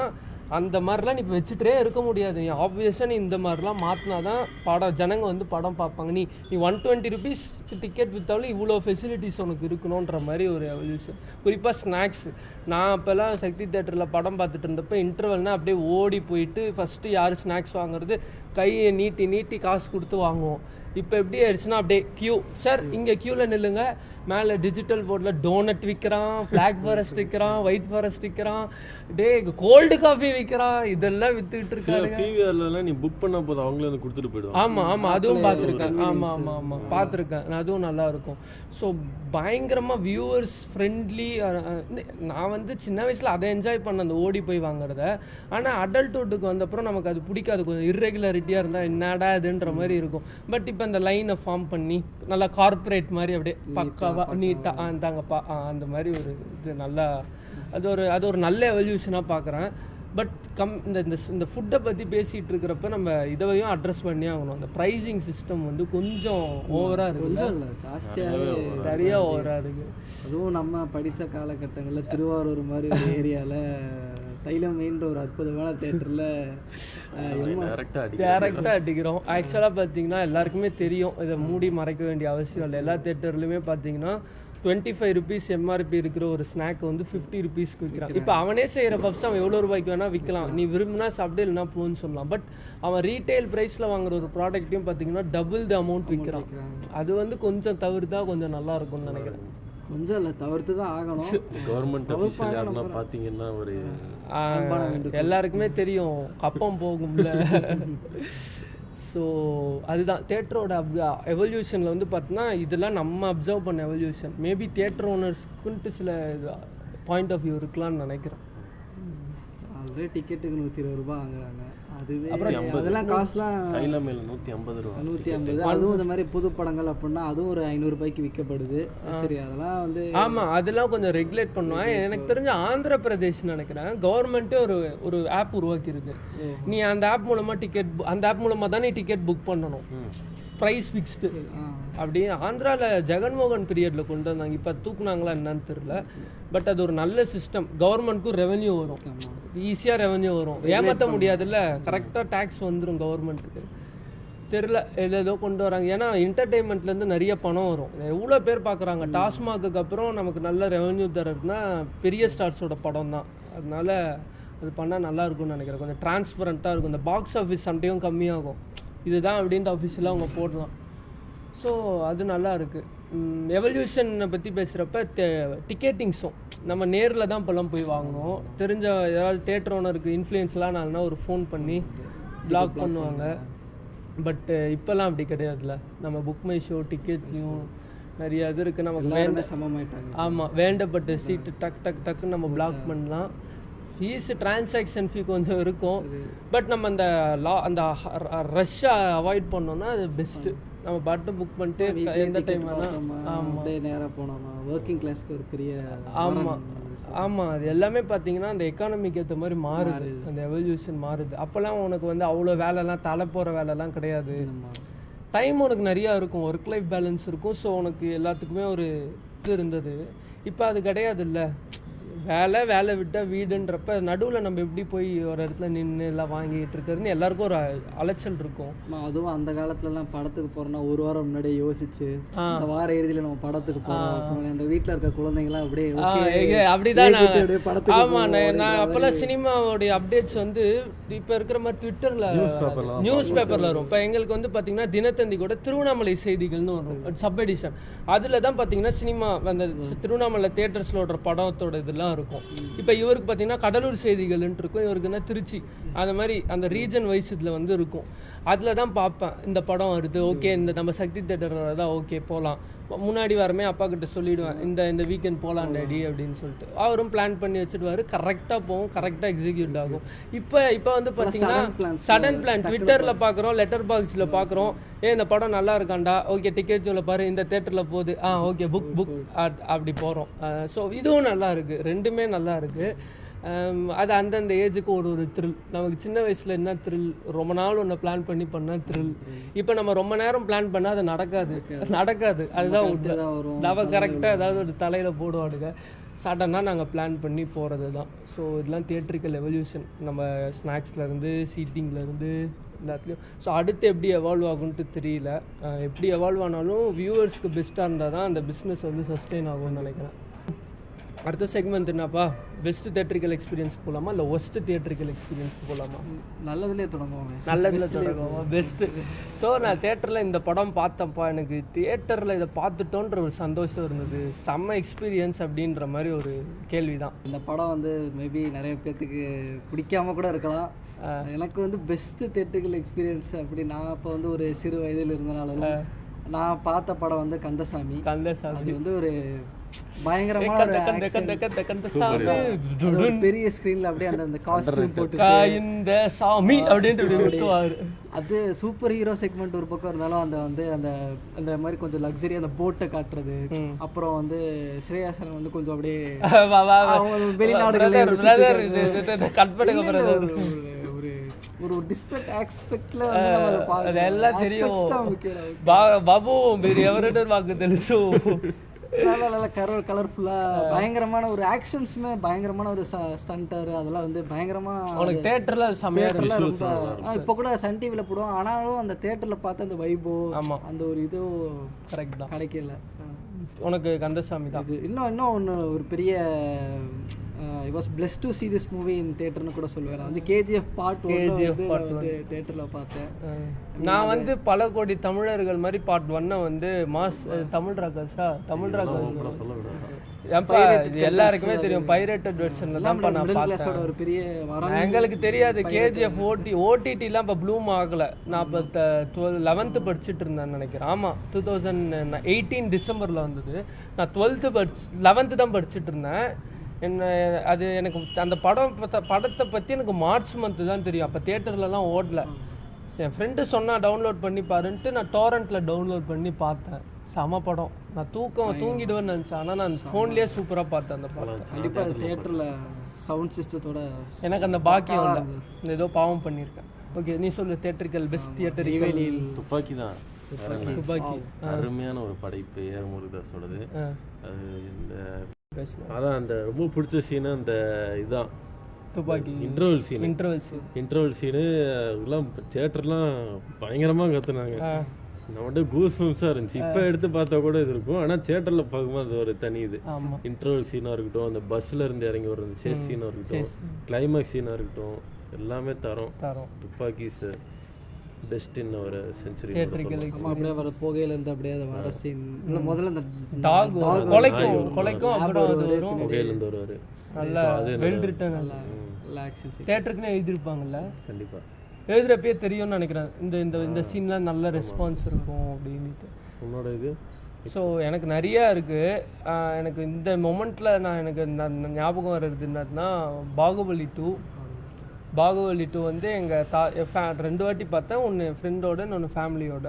Speaker 1: அந்த மாதிரிலாம் நீ இப்போ வச்சுட்டே இருக்க முடியாது. நீ ஆப்வியஸாக நீ இந்த மாதிரிலாம் மாற்றினா தான் படம் ஜனங்க வந்து படம் பார்ப்பாங்க. நீ 120 rupees டிக்கெட் விற்றாலும் இவ்வளோ ஃபெசிலிட்டிஸ் உனக்கு இருக்கணுன்ற மாதிரி ஒரு எவல்யூஷன். குறிப்பாக ஸ்நாக்ஸ். நான் அப்போல்லாம் சக்தி தேட்டரில் படம் பார்த்துட்டு இருந்தப்போ இன்டர்வல்னால் அப்படியே ஓடி போயிட்டு ஃபஸ்ட்டு யார் ஸ்நாக்ஸ் வாங்குறது, கையை நீட்டி நீட்டி காசு கொடுத்து வாங்குவோம். இப்போ எப்படி ஆயிடுச்சுன்னா அப்படியே கியூ, சார் இங்கே க்யூவில் நில்லுங்க, மேலே டிஜிட்டல் போர்டில் டோனட் விற்கிறான், பிளாக் ஃபாரஸ்ட் விற்கிறான், ஒயிட் ஃபாரஸ்ட் விற்கிறான், டே கோல்டு காஃபி விற்கிறான், இதெல்லாம் வித்துக்கிட்டு இருக்காங்க.
Speaker 2: பிவிஆர்ல நீ புக் பண்ண போது அவங்களே வந்து கொடுத்துட்டு போயிடுவாங்க.
Speaker 1: ஆமாம் ஆமாம், அதுவும் பார்த்துருக்கேன். ஆமாம் ஆமாம் ஆமாம் பார்த்துருக்கேன், அதுவும் நல்லா இருக்கும். ஸோ பயங்கரமாக வியூவர்ஸ் ஃப்ரெண்ட்லி. நான் வந்து சின்ன வயசில் அதை என்ஜாய் பண்ண, அந்த ஓடி போய் வாங்குறத. ஆனால் அடல்ட்ஹுட்டுக்கு வந்தப்புறம் நமக்கு அது பிடிக்காது, கொஞ்சம் இர்ரெகுலாரிட்டியாக இருந்தால் என்னடா இதுன்ற மாதிரி இருக்கும். பட் இப்போ இந்த லைனை ஃபார்ம் பண்ணி நல்லா கார்பரேட் மாதிரி அப்படியே பக்காவாக நீட்டாக இருந்தாங்கப்பா, அந்த மாதிரி ஒரு இது நல்லா, அது ஒரு நல்ல எவல்யூஷனாக பார்க்குறேன். பட் இந்த ஃபுட்டை பற்றி பேசிகிட்டு இருக்கிறப்ப நம்ம இதையும் அட்ரஸ் பண்ணி ஆகணும். அந்த ப்ரைஸிங் சிஸ்டம் வந்து கொஞ்சம் ஓவராக இருக்குது,
Speaker 3: கொஞ்சம் இல்லை ஜாஸ்தியாகவே
Speaker 1: நிறைய ஓவராக இருக்குது.
Speaker 3: அதுவும் நம்ம படித்த காலகட்டங்களில் திருவாரூர் மாதிரி ஒரு ஏரியாவில் தைலமயின்ற ஒரு அற்புதமான தேட்டரில்
Speaker 1: டேரெக்டாக அடிக்கிறோம். ஆக்சுவலாக பார்த்தீங்கன்னா எல்லாருக்குமே தெரியும், இதை மூடி மறைக்க வேண்டிய அவசியம் இல்லை. எல்லா தேட்டர்லையுமே பார்த்தீங்கன்னா 25 rupees எம்ஆர்பி இருக்கிற ஒரு ஸ்நாக் வந்து 50 rupeesக்கு விற்கிறான். இப்போ அவனே செய்கிற பப்ஸ் அவன் எவ்வளோ ரூபாய்க்கு வேணால் விற்கலாம், நீ விரும்பினா சாப்பிட்டு இல்லைனா போன்னு சொல்லலாம். பட் அவன் ரீட்டைல் ப்ரைஸில் வாங்குற ஒரு ப்ராடக்ட்டையும் பார்த்தீங்கன்னா டபுள் த அமௌண்ட் விற்கிறான். அது வந்து கொஞ்சம் தவிர்த்தா கொஞ்சம் நல்லா இருக்கும்னு நினைக்கிறேன்.
Speaker 3: கொஞ்சம் இல்லை, தவிர்த்து தான் ஆகணும்.
Speaker 2: கவர்மெண்ட் ஆஃபீஸில் யாருன்னா பார்த்தீங்கன்னா ஒரு
Speaker 1: எல்லாருக்குமே தெரியும் கப்பம் போகும்ல. ஸோ அதுதான் தேட்டரோட எவல்யூஷனில் வந்து பார்த்தோன்னா இதெல்லாம் நம்ம அப்சர்வ் பண்ண எவல்யூஷன். மேபி தியேட்டர் ஓனர்ஸ்க்குன்ட்டு சில பாயிண்ட் ஆஃப் வியூ இருக்கலாம்னு நினைக்கிறேன்.
Speaker 3: ஆல்ரெடி டிக்கெட்டுக்கு 120 ரூபாய் வாங்குறாங்க. அதுவே
Speaker 2: அப்புறம்
Speaker 3: அதெல்லாம் காசுலாம்
Speaker 2: தைலமயில் 150 ரூபா,
Speaker 3: 150. அதுவும் இந்த மாதிரி புது படங்கள் அப்படின்னா அதுவும் ஒரு 500 ரூபாய்க்கு விற்கப்படுது. சரி, அதெல்லாம் வந்து
Speaker 1: ஆமாம், அதெல்லாம் கொஞ்சம் ரெகுலேட் பண்ணுவேன். எனக்கு தெரிஞ்ச ஆந்திர பிரதேஷ் நினைக்கிறேன் கவர்மெண்ட்டே ஒரு ஆப் உருவாக்கியிருக்கு. நீ அந்த ஆப் மூலமாக அந்த ஆப் மூலமாக தான் நீ டிக்கெட் புக் பண்ணணும், ப்ரைஸ் ஃபிக்ஸ்டு. அப்படி ஆந்திராவில் ஜெகன்மோகன் பீரியடில் கொண்டு வந்தாங்க, இப்போ தூக்குனாங்களா என்னன்னு தெரியல. பட் அது ஒரு நல்ல சிஸ்டம், கவர்மெண்ட்க்கும் ரெவென்யூ வரும், ஈஸியாக ரெவென்யூ வரும், ஏமாற்ற முடியாதுல்ல, கரெக்டாக டேக்ஸ் வந்துடும் கவர்மெண்ட்டுக்கு. தெரில ஏதோ கொண்டு வராங்க. ஏன்னா என்டர்டெயின்மெண்ட்லேருந்து நிறைய பணம் வரும், எவ்வளோ பேர் பார்க்குறாங்க. டாஸ்மாக்கு அப்புறம் நமக்கு நல்ல ரெவென்யூ தரதுன்னா பெரிய ஸ்டார்ஸோட படம் தான். அதனால அது பண்ணால் நல்லா இருக்கும்னு நினைக்கிறேன். கொஞ்சம் டிரான்ஸ்பரண்ட்டாக இருக்கும். இந்த பாக்ஸ் ஆஃபீஸ் சண்டையும் கம்மியாகும், இதுதான் அப்படின்ட்டு ஆஃபீஸில் அவங்க போடலாம். ஸோ அது நல்லா இருக்குது. எவல்யூஷனை பற்றி பேசுகிறப்ப டிக்கெட்டிங்ஸும் நம்ம நேரில் தான் இப்போல்லாம் போய் வாங்கணும். தெரிஞ்ச ஏதாவது தேட்டர் ஓனருக்கு இன்ஃப்ளூயன்ஸ்லாம் நான்னா ஒரு ஃபோன் பண்ணி பிளாக் பண்ணுவாங்க. பட் இப்போல்லாம் அப்படி கிடையாதுல்ல, நம்ம book my show, ticket new நிறைய இது இருக்குது. நமக்கு
Speaker 3: சமமாயிட்டாங்க.
Speaker 1: ஆமாம், வேண்டப்பட்ட சீட்டு டக் டக் டக்குன்னு நம்ம பிளாக் பண்ணலாம். ஃபீஸு டிரான்சாக்ஷன் ஃபீ கொஞ்சம் இருக்கும். பட் நம்ம அந்த ரஷ்ஷை அவாய்ட் பண்ணோன்னா அது பெஸ்ட்டு. நம்ம பாட்டு புக் பண்ணிட்டு எந்த டைம் வேணால். ஆமாம்,
Speaker 3: நேராக போனோமா ஒர்க்கிங் கிளாஸ்க்கு ஒரு பெரிய.
Speaker 1: ஆமாம் ஆமாம், அது எல்லாமே பார்த்தீங்கன்னா அந்த எக்கானமிக்கு ஏற்ற மாதிரி மாறுது, அந்த எவல்யூஷன் மாறுது. அப்போல்லாம் உனக்கு வந்து அவ்வளோ வேலைலாம் தலை போகிற வேலைலாம் கிடையாது, டைம் உனக்கு நிறையா இருக்கும், ஒர்க் லைஃப் பேலன்ஸ் இருக்கும். ஸோ உனக்கு எல்லாத்துக்குமே ஒரு இது இருந்தது. இப்போ அது கிடையாது இல்லை, வேலை விட்டால் வீடுன்றப்ப நடுவில் நம்ம எப்படி போய் ஒரு இடத்துல நின்று எல்லாம் வாங்கிட்டு இருக்கிறதுன்னு எல்லாருக்கும் ஒரு அலைச்சல் இருக்கும்.
Speaker 3: அதுவும் அந்த காலத்துலலாம் படத்துக்கு போகிறோன்னா ஒரு வாரம் முன்னாடியே யோசிச்சு அந்த வார இறுதியில் நம்ம படத்துக்கு போகிறோம். அந்த வீட்டில் இருக்க குழந்தைங்களாம் அப்படியே
Speaker 1: அப்படிதான். ஆமாம், நான் அப்போல்லாம் சினிமாவோடைய அப்டேட்ஸ் வந்து இப்போ இருக்கிற மாதிரி ட்விட்டரில் நியூஸ் பேப்பரில் வரும். இப்போ எங்களுக்கு வந்து பார்த்தீங்கன்னா தினத்தந்தி கூட திருவண்ணாமலை செய்திகள்னு வரும், சப் எடிஷன். அதில் தான் பார்த்தீங்கன்னா சினிமா அந்த திருவண்ணாமலை தேட்டர்ஸில் ஓடுற படத்தோட இதெல்லாம் இருக்கும். இப்போ இவருக்கு பார்த்தீங்கன்னா கடலூர் செய்திகள்ன்ட்டு இருக்கும், இவருக்குன்னா திருச்சி, அந்த மாதிரி அந்த ரீஜன் வைஸ் இதில் வந்து இருக்கும். அதில் தான் பார்ப்பேன் இந்த படம் வருது, ஓகே இந்த நம்ம சக்தி தேட்டர் தான், ஓகே போகலாம். முன்னாடி வரமே அப்பா கிட்ட சொல்லிவிடுவேன், இந்த வீக்கெண்ட் போகலாம் டேடி அப்படின்னு சொல்லிட்டு. அவரும் பிளான் பண்ணி வச்சுடுவார், கரெக்டாக போகும், கரெக்டாக எக்ஸிக்யூட் ஆகும். இப்போ வந்து பார்த்தீங்கன்னா சடன் பிளான் ட்விட்டரில் பார்க்குறோம், லெட்டர் பாக்ஸில் பார்க்குறோம், இந்த படம் நல்லா இருக்காண்டா, ஓகே டிக்கெட் சொல்ல பாரு, இந்த தேட்டரில் போகுது, ஓகே புக் அப்படி போகிறோம். ஸோ இதுவும் நல்லா இருக்குது, ரெண்டுமே நல்லா இருக்குது. அது அந்தந்த ஏஜுக்கு ஒரு ஒரு த்ரில். நமக்கு சின்ன வயசில் என்ன த்ரில், ரொம்ப நாள் ஒன்று பிளான் பண்ணி பண்ணால் த்ரில். இப்போ நம்ம ரொம்ப நேரம் பிளான் பண்ணால் அது நடக்காது. அதுதான் நம்ம கரெக்டாக ஏதாவது ஒரு தலையில் போடுவாடுங்க, சடனாக நாங்கள் பிளான் பண்ணி போகிறது தான். ஸோ இதெல்லாம் தியேட்ரிக்கல் எவல்யூஷன், நம்ம ஸ்நாக்ஸ்லேருந்து சீட்டிங்லேருந்து எல்லாத்துலேயும். ஸோ அடுத்து எப்படி எவால்வ் ஆகுன்ட்டு தெரியல. எப்படி எவால்வ் ஆனாலும் வியூவர்ஸ்க்கு பெஸ்ட்டாக இருந்தால் தான் அந்த பிஸ்னஸ் வந்து சஸ்டெயின் ஆகும்னு நினைக்கிறேன். அடுத்த செக்மெண்ட் என்னப்பா, பெஸ்ட் தியேட்ரிக்கல் எக்ஸ்பீரியன்ஸ் போகலாமா இல்லை ஒஸ்ட் தியேட்ரிக்கல் எக்ஸ்பீரியன்ஸ்க்கு போகலாமா?
Speaker 3: நல்லதுலேயே தொடங்குவாங்க.
Speaker 1: நல்லதுல தொடங்குவோம், பெஸ்ட்டு. ஸோ நான் தியேட்டரில் இந்த படம் பார்த்தப்பா, எனக்கு தியேட்டரில் இதை பார்த்துட்டோன்ற ஒரு சந்தோஷம் இருந்தது. செம்ம எக்ஸ்பீரியன்ஸ் அப்படின்ற மாதிரி ஒரு கேள்வி தான்.
Speaker 3: இந்த படம் வந்து மேபி நிறைய பேர்த்துக்கு பிடிக்காம கூட இருக்கலாம். எனக்கு வந்து பெஸ்ட்டு தியேட்டரிக்கல் எக்ஸ்பீரியன்ஸ் அப்படி நான் இப்போ வந்து ஒரு சிறு வயதில் இருந்தனால நான் பார்த்த படம் வந்து கந்தசாமி. அது வந்து ஒரு பயங்கரமான பெரிய ஸ்கிரீன்ல அப்படியே அந்த காஸ்டியூம் போட்டு
Speaker 1: இந்த சாமி அப்படின்ட்டு
Speaker 3: அது சூப்பர் ஹீரோ செக்மெண்ட் ஒரு பக்கம் இருந்தாலும் அந்த வந்து அந்த அந்த மாதிரி கொஞ்சம் லக்ஸரி அந்த போட்டை காட்டுறது. அப்புறம் வந்து ஸ்ரேயாசன் வந்து கொஞ்சம் அப்படியே வெளிநாடுகள் ஒரு டிஸ்பெக்ட் ஆஸ்பெக்ட்ல
Speaker 1: அதெல்லாம் தெரியும். பாபு ఎవరంటే మాకు తెలుసు.
Speaker 3: நல்ல கலர்ஃபுல்லா பயங்கரமான ஒரு ஆக்ஷன்ஸுமே, பயங்கரமான ஒரு ஸ்டண்டர், அதெல்லாம் வந்து பயங்கரமா
Speaker 1: தியேட்டர்ல சமையல்
Speaker 3: ரொம்ப. இப்போ கூட சன் டிவில போடுவோம், ஆனாலும் அந்த தியேட்டர்ல பார்த்த அந்த வைபோ அந்த ஒரு இது
Speaker 1: கரெக்ட் தான்
Speaker 3: கிடைக்கல.
Speaker 1: உனக்கு கந்தசாமி தான்.
Speaker 3: இன்னும் ஒன்று ஒரு பெரிய I was blessed to see this movie in theaterனு கூட சொல்லுவேன். நான் வந்து கேஜிஎஃப் பார்ட் 1 தியேட்டர்ல பார்த்தேன்.
Speaker 1: நான் வந்து பல கோடி தமிழர்கள் மாதிரி பார்ட் 1 வந்து மாஸ் தமிழ் ராக்கர்ஸா எல்லாருக்குமே தெரியும், பைரேட்டட் வெர்ஷன்ல தான் நான் பார்த்தேன்.
Speaker 3: ஒரு பெரிய
Speaker 1: எங்களுக்கு தெரியாது கேஜிஎஃப் ஓடிடிலாம் இப்போ ப்ளூம் ஆகல. நான் இப்போ 11th படிச்சுட்டு இருந்தேன் நினைக்கிறேன். ஆமாம், 2018 டிசம்பரில் வந்தது. நான் 11th தான் படிச்சுட்டு இருந்தேன். அது எனக்கு அந்த படத்தை பற்றி எனக்கு மார்ச் மந்த்து தான் தெரியும். அப்போ தியேட்டர்லலாம் ஓடல. என் ஃப்ரெண்டு சொன்னால் டவுன்லோட் பண்ணி பாருன்ட்டு நான் டோரண்ட்டில் டவுன்லோட் பண்ணி பார்த்தேன். செம படம். நான் தூங்கிடுவேன்னு நினச்சேன், ஆனால் நான் ஃபோன்லேயே சூப்பராக பார்த்தேன் அந்த படம்.
Speaker 3: கண்டிப்பாக தியேட்டரில் சவுண்ட் சிஸ்டத்தோட
Speaker 1: எனக்கு அந்த பாக்கியம் இல்லை, ஏதோ பாவம் பண்ணியிருக்கேன். ஓகே, நீ சொல்லு தியேட்டரிக்கல் பெஸ்ட் தியேட்டர்.
Speaker 2: துப்பாக்கி தான்.
Speaker 1: துப்பாக்கி
Speaker 2: அருமையான ஒரு படைப்பு, ஏஆர் முருகதாஸோடது. அது இந்த அதான் அந்த ரொம்ப பிடிச்ச சீனு அந்த இதுதான்
Speaker 1: துப்பாக்கி
Speaker 2: இன்டர்வல் சீனு எல்லாம் தியேட்டர்லாம் பயங்கரமாக கற்றுனாங்க. நம்மகிட்ட கூஸ்பம்ஸாக இருந்துச்சு. இப்போ எடுத்து பார்த்தா கூட இது இருக்கும், ஆனால் தியேட்டரில் பார்க்கும்போது அது ஒரு தனி இது. இன்டர்வல் சீனாக இருக்கட்டும், அந்த பஸ்ஸில் இருந்து இறங்கி வர அந்த சேஸ் சீனாக இருக்கட்டும், கிளைமேக்ஸ் சீனாக இருக்கட்டும், எல்லாமே தரோம். துப்பாக்கி சார் பெஸ்ட் இன் ஒரு செஞ்சுரி.
Speaker 3: அப்படியே வர போகையிலேருந்து அப்படியே வர சீன் முதல்ல அந்த
Speaker 1: டாக் கொலைக்கும் அப்புறம் அது வரும்,
Speaker 2: புகையிலேருந்து வருவார்.
Speaker 1: நல்லா வெல் ரிட்டன், நல்லா ஆக்ஷன். தியேட்டருக்குன்னு எழுதியிருப்பாங்கல்ல,
Speaker 2: கண்டிப்பாக
Speaker 1: எழுதுறப்பே தெரியும்னு நினைக்கிறேன். இந்த சீன்லாம் நல்ல ரெஸ்பான்ஸ் இருக்கும் அப்படின்ட்டு.
Speaker 2: உன்னோட இது
Speaker 1: ஸோ எனக்கு நிறையா இருக்குது. எனக்கு இந்த மொமெண்ட்டில் எனக்கு ஞாபகம் வர்றது என்னதுன்னா பாகுபலி 2 வந்து எங்கள் 2 வாட்டி பார்த்தேன். ஒன்று என் ஃப்ரெண்டோட, இன்னொன்று ஃபேமிலியோட.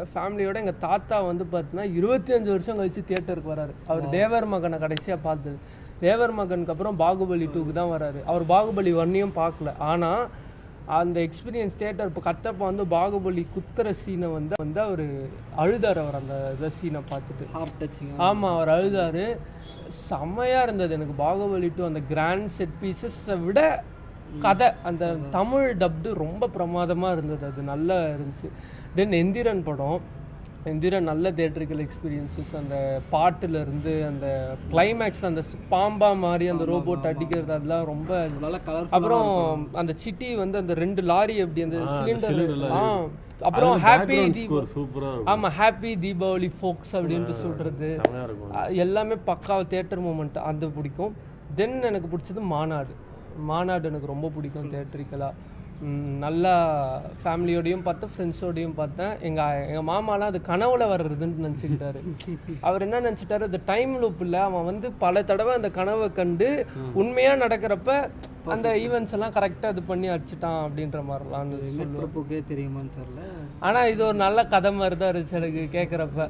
Speaker 1: எங்கள் தாத்தா வந்து பார்த்தீங்கன்னா 25 வருஷம் கழிச்சு தியேட்டருக்கு வராரு. அவர் தேவர் மகனை கடைசியாக பார்த்தது. தேவர் மகனுக்கு அப்புறம் பாகுபலி 2க்கு தான் வராரு. அவர் பாகுபலி 1 பார்க்கல. ஆனால் அந்த எக்ஸ்பீரியன்ஸ் தியேட்டர் இப்போ கட்டப்போ வந்து பாகுபலி குத்துற சீனை வந்து அவர் அழுதார். அவர் அந்த சீனை பார்த்துட்டு ஆமாம் அவர் அழுதார். செம்மையாக இருந்தது எனக்கு பாகுபலி 2. அந்த கிராண்ட் செட் பீசஸை விட கதை, அந்த தமிழ் டப்டு ரொம்ப பிரமாதமாக இருந்தது. அது நல்லா இருந்துச்சு. தென் எந்திரன் படம், நல்ல தியேட்டரிக்கல் எக்ஸ்பீரியன்ஸஸ். அந்த பாட்டுலேருந்து அந்த கிளைமேக்ஸில் அந்த பாம்பா மாதிரி அந்த ரோபோட் அடிக்கிறது, அதெல்லாம் ரொம்ப நல்லா கலர். அப்புறம் அந்த சிட்டி வந்து அந்த 2 லாரி அப்படி அந்த சிலிண்டர். அப்புறம் ஹாப்பி தீபாவளி ஃபோக்ஸ் அப்படின்ட்டு சொல்கிறது எல்லாமே பக்காவ தியேட்டர் மூமெண்ட். அது பிடிக்கும். தென் எனக்கு பிடிச்சது மாநாடு எனக்கு ரொம்ப பிடிக்கும் தியேட்டரிக்கலாக. நல்லா ஃபேமிலியோடையும் பார்த்தேன், ஃப்ரெண்ட்ஸோடையும் பார்த்தேன். எங்கள் மாமாலாம் அது கனவுல வர்றதுன்னு நினச்சிக்கிட்டாரு. அவர் என்ன நினச்சிட்டாரு, அது டைம் லூப் இல்லை, அவன் வந்து பல தடவை அந்த கனவை கண்டு உண்மையாக நடக்கிறப்ப அந்த ஈவெண்ட்ஸ் எல்லாம் கரெக்டாக இது பண்ணி அடிச்சிட்டான் அப்படின்ற மாதிரிலாம் சொல்லுவோம்.
Speaker 3: தெரியுமான்னு தெரியல.
Speaker 1: ஆனா இது ஒரு நல்ல கதை மாதிரி தான் இருந்துச்சு எனக்கு கேட்குறப்ப.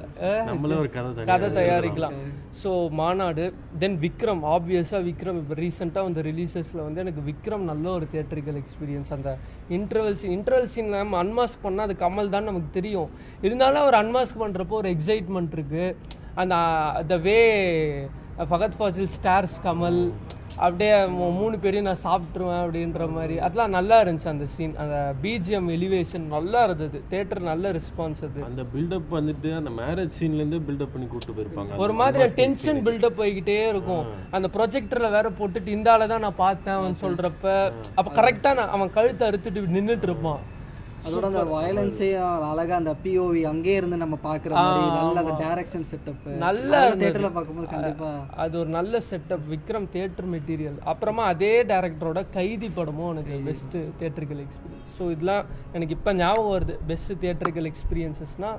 Speaker 2: நம்மளே ஒரு
Speaker 1: கதை தயாரிக்கலாம். ஸோ மாநாடு, தென் விக்ரம். ஆப்வியஸாக விக்ரம் இப்போ ரீசெண்டாக வந்து ரிலீசஸில் வந்து எனக்கு விக்ரம் நல்ல ஒரு தியேட்ரிக்கல் எக்ஸ்பீரியன்ஸ். அந்த இன்டர்வல் சீன் நம்ம அன்மாஸ்க் பண்ணால் அது கமல் தான் நமக்கு தெரியும். இருந்தாலும் அவர் அன்மாஸ்க் பண்ணுறப்போ ஒரு எக்ஸைட்மெண்ட் இருக்குது. அந்த வே ஃபகத் ஃபாசில் ஸ்டார்ஸ் கமல் அப்படியே 3 பேரையும் நான் சாப்பிட்ருவேன் அப்படின்ற மாதிரி அதெல்லாம் நல்லா இருந்துச்சு. அந்த சீன், அந்த பிஜிஎம் எலிவேஷன் நல்லா இருந்தது. தியேட்டர் நல்ல ரெஸ்பான்ஸ். அது
Speaker 2: அந்த பில்டப் வந்துட்டு அந்த மேரேஜ் சீன்லேருந்து பில்டப் பண்ணி கூப்பிட்டு போயிருப்பாங்க.
Speaker 1: ஒரு மாதிரி டென்ஷன் பில்டப் போய்கிட்டே இருக்கும். அந்த ப்ரொஜெக்டரில் வேற போட்டுட்டு இந்த ஆளை தான் நான் பார்த்தேன் அவன் சொல்கிறப்ப, அப்போ கரெக்டாக அவன் கழுத்தை அறுத்துட்டு நின்றுட்டு இருப்பான்.
Speaker 3: அதோட அந்த வயலன்ஸே அழகா அந்த பிஓவி அங்கே இருந்து நம்ம பாக்குற மாதிரி நல்ல அந்த டைரக்ஷன் செட்டப்
Speaker 1: நல்ல
Speaker 3: தியேட்டர்ல பார்க்கும்போது கண்டிப்பா
Speaker 1: அது ஒரு நல்ல செட்டப். Vikram theatre material. அப்புறமா அதே டைரக்டரோட கைதி படமும் எனக்கு பெஸ்ட் தியேட்டரிக்கல் எக்ஸ்பீரியன்ஸ். ஸோ இதெல்லாம் எனக்கு இப்போ ஞாபகம் வருது. பெஸ்ட் தியேட்டரிக்கல் எக்ஸ்பீரியன்சஸ்னா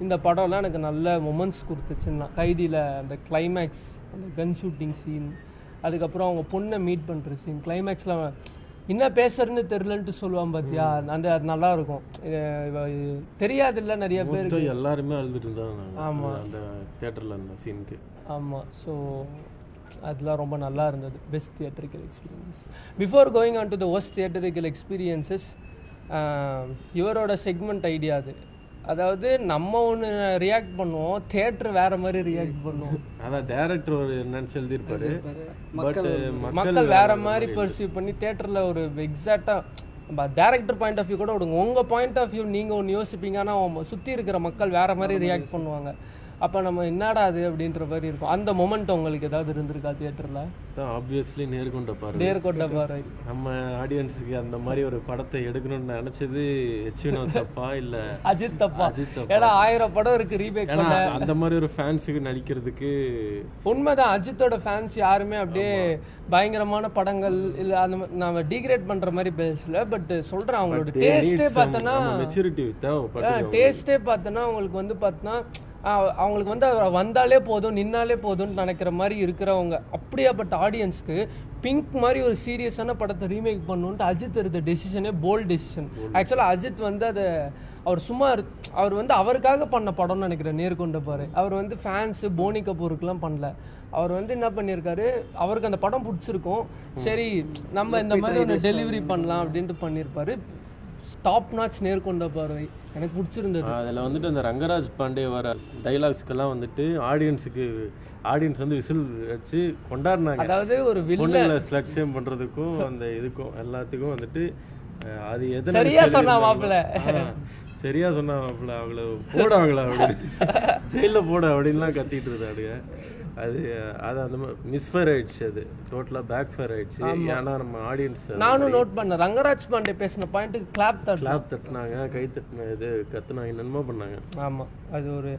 Speaker 1: இந்த படம்லாம் எனக்கு நல்ல மொமெண்ட்ஸ் கொடுத்துச்சுன்னா. கைதியில் அந்த கிளைமேக்ஸ், அந்த கன் ஷூட்டிங் சீன், அதுக்கப்புறம் அவங்க பொண்ணை மீட் பண்ணுற சீன், கிளைமேக்ஸில் என்ன பேசுறதுன்னு தெரியலன்ட்டு சொல்லுவான் பார்த்தியா, அந்த அது நல்லா இருக்கும். தெரியாது இல்லை நிறைய பேர்
Speaker 2: எல்லாருமே அழுதுட்டு இருந்தாங்க.
Speaker 1: ஆமாம்,
Speaker 2: அந்த தியேட்டரில் அந்த சீனுக்கு.
Speaker 1: ஆமாம். ஸோ அதெல்லாம் ரொம்ப நல்லா இருந்தது. Best theatrical experiences. Before going on to the worst theatrical experiences, இவரோட செக்மெண்ட் ஐடியா அது. அதாவது நம்ம ஒன்று ரியாக்ட் பண்ணுவோம், தியேட்டர் வேற மாதிரி ரியாக்ட் பண்ணுவோம்.
Speaker 2: அதான் டைரக்டர் ஒரு நினைச்சு எழுதியிருப்பாரு, பட்
Speaker 1: மக்கள் வேற மாதிரி பர்சீவ் பண்ணி தியேட்டர்ல ஒரு எக்ஸாக்டா டைரக்டர் பாயிண்ட் ஆஃப் வியூ கூட விடுங்க, உங்க பாயிண்ட் ஆஃப் வியூ நீங்க ஒன்று யோசிப்பீங்க, ஆனால் சுற்றி இருக்கிற மக்கள் வேற மாதிரி ரியாக்ட் பண்ணுவாங்க. அப்போ நம்ம என்னடா அது அப்படின்ற மாதிரி இருக்கும். அந்த மொமெண்ட் உங்களுக்கு ஏதாவது இருந்திருக்கா தியேட்டரில்?
Speaker 2: ஆப்வியஸ்லி நேர்கொண்ட பார்வை. நம்ம ஆடியன்ஸுக்கு அந்த மாதிரி ஒரு படத்தை எடுக்கணும்னு நினைச்சது எச்வினோத் தப்பா இல்ல
Speaker 1: அஜித் தப்பா? ஏன்னா 1000 படம் இருக்கு ரீமேக் பண்ண.
Speaker 2: அந்த மாதிரி ஒரு ஃபேன்ஸுக்கு நடிக்கிறதுக்கு
Speaker 1: உண்மைதான். அஜித்தோட ஃபேன்ஸ் யாருமே அப்படியே பயங்கரமான படங்கள் இல்லை அந்த நம்ம டீக்ரேட் பண்ற மாதிரி பேசல. பட் சொல்றேன், அவங்களோட டேஸ்டே பார்த்தோன்னா மெச்சூரிட்டி தேவைப்படும். டேஸ்டே பார்த்தோன்னா அவங்களுக்கு வந்து பார்த்தோன்னா அவங்களுக்கு வந்து வந்தாலே போதும் நின்னாலே போதும்னு நினைக்கிற மாதிரி இருக்கிறவங்க. அப்படியாப்பட்ட ஆடியன்ஸ்க்கு பிங்க் மாதிரி ஒரு சீரியஸான படத்தை ரீமேக் பண்ணணுன்ட்டு அஜித் எடுத்த டெசிஷனே போல்ட் டெசிஷன். ஆக்சுவலாக அஜித் வந்து அதை அவர் வந்து அவருக்காக பண்ண படம்னு நினைக்கிறேன் நேர்கொண்ட பாரு. அவர் வந்து ஃபேன்ஸு போனி கபூருக்குலாம் பண்ணல. அவர் வந்து என்ன பண்ணியிருக்காரு, அவருக்கு அந்த படம் பிடிச்சிருக்கும், சரி நம்ம இந்த மாதிரி ஒன்று டெலிவரி பண்ணலாம் அப்படின்ட்டு பண்ணியிருப்பாரு. டாப் நாச் நேர்கொண்ட பார்வை எனக்கு பிடிச்சிருந்தது.
Speaker 2: அதில் வந்துட்டு அந்த ரங்கராஜ் பாண்டே வர டைலாக்ஸ்க்கெல்லாம் வந்துட்டு ஆடியன்ஸ் வந்து விசில் வச்சு கொண்டாடினாங்க.
Speaker 1: அதாவது ஒரு வில்லனை
Speaker 2: ஸ்லட் ஷேம் பண்ணுறதுக்கும் அந்த இதுக்கும் எல்லாத்துக்கும் வந்துட்டு அது எது
Speaker 1: சரியா சொன்னா மாப்பிள்ள,
Speaker 2: சரியா சொன்னா மாப்பிள்ள, அவங்கள போட அவங்கள அப்படின்னு ஜெயிலில் போட அப்படின்லாம் கத்திட்டு இருந்தாடுங்க. அது அந்த மிஸ்ஃபயர் ஆயிடுச்சு, அது டோட்டலாக பேக் ஃபயர் ஆயிடுச்சு. ஏன்னா நம்ம ஆடியன்ஸ்
Speaker 1: நானும் நோட் பண்ணேன், ரங்கராஜ் பாண்டே பேசின பாயிண்ட்டுக்கு கிளாப்
Speaker 2: தட்டினாங்க, கை தட்டின இது கத்துனாங்க, என்னென்னமோ பண்ணாங்க.
Speaker 1: ஆமாம், அது ஒரு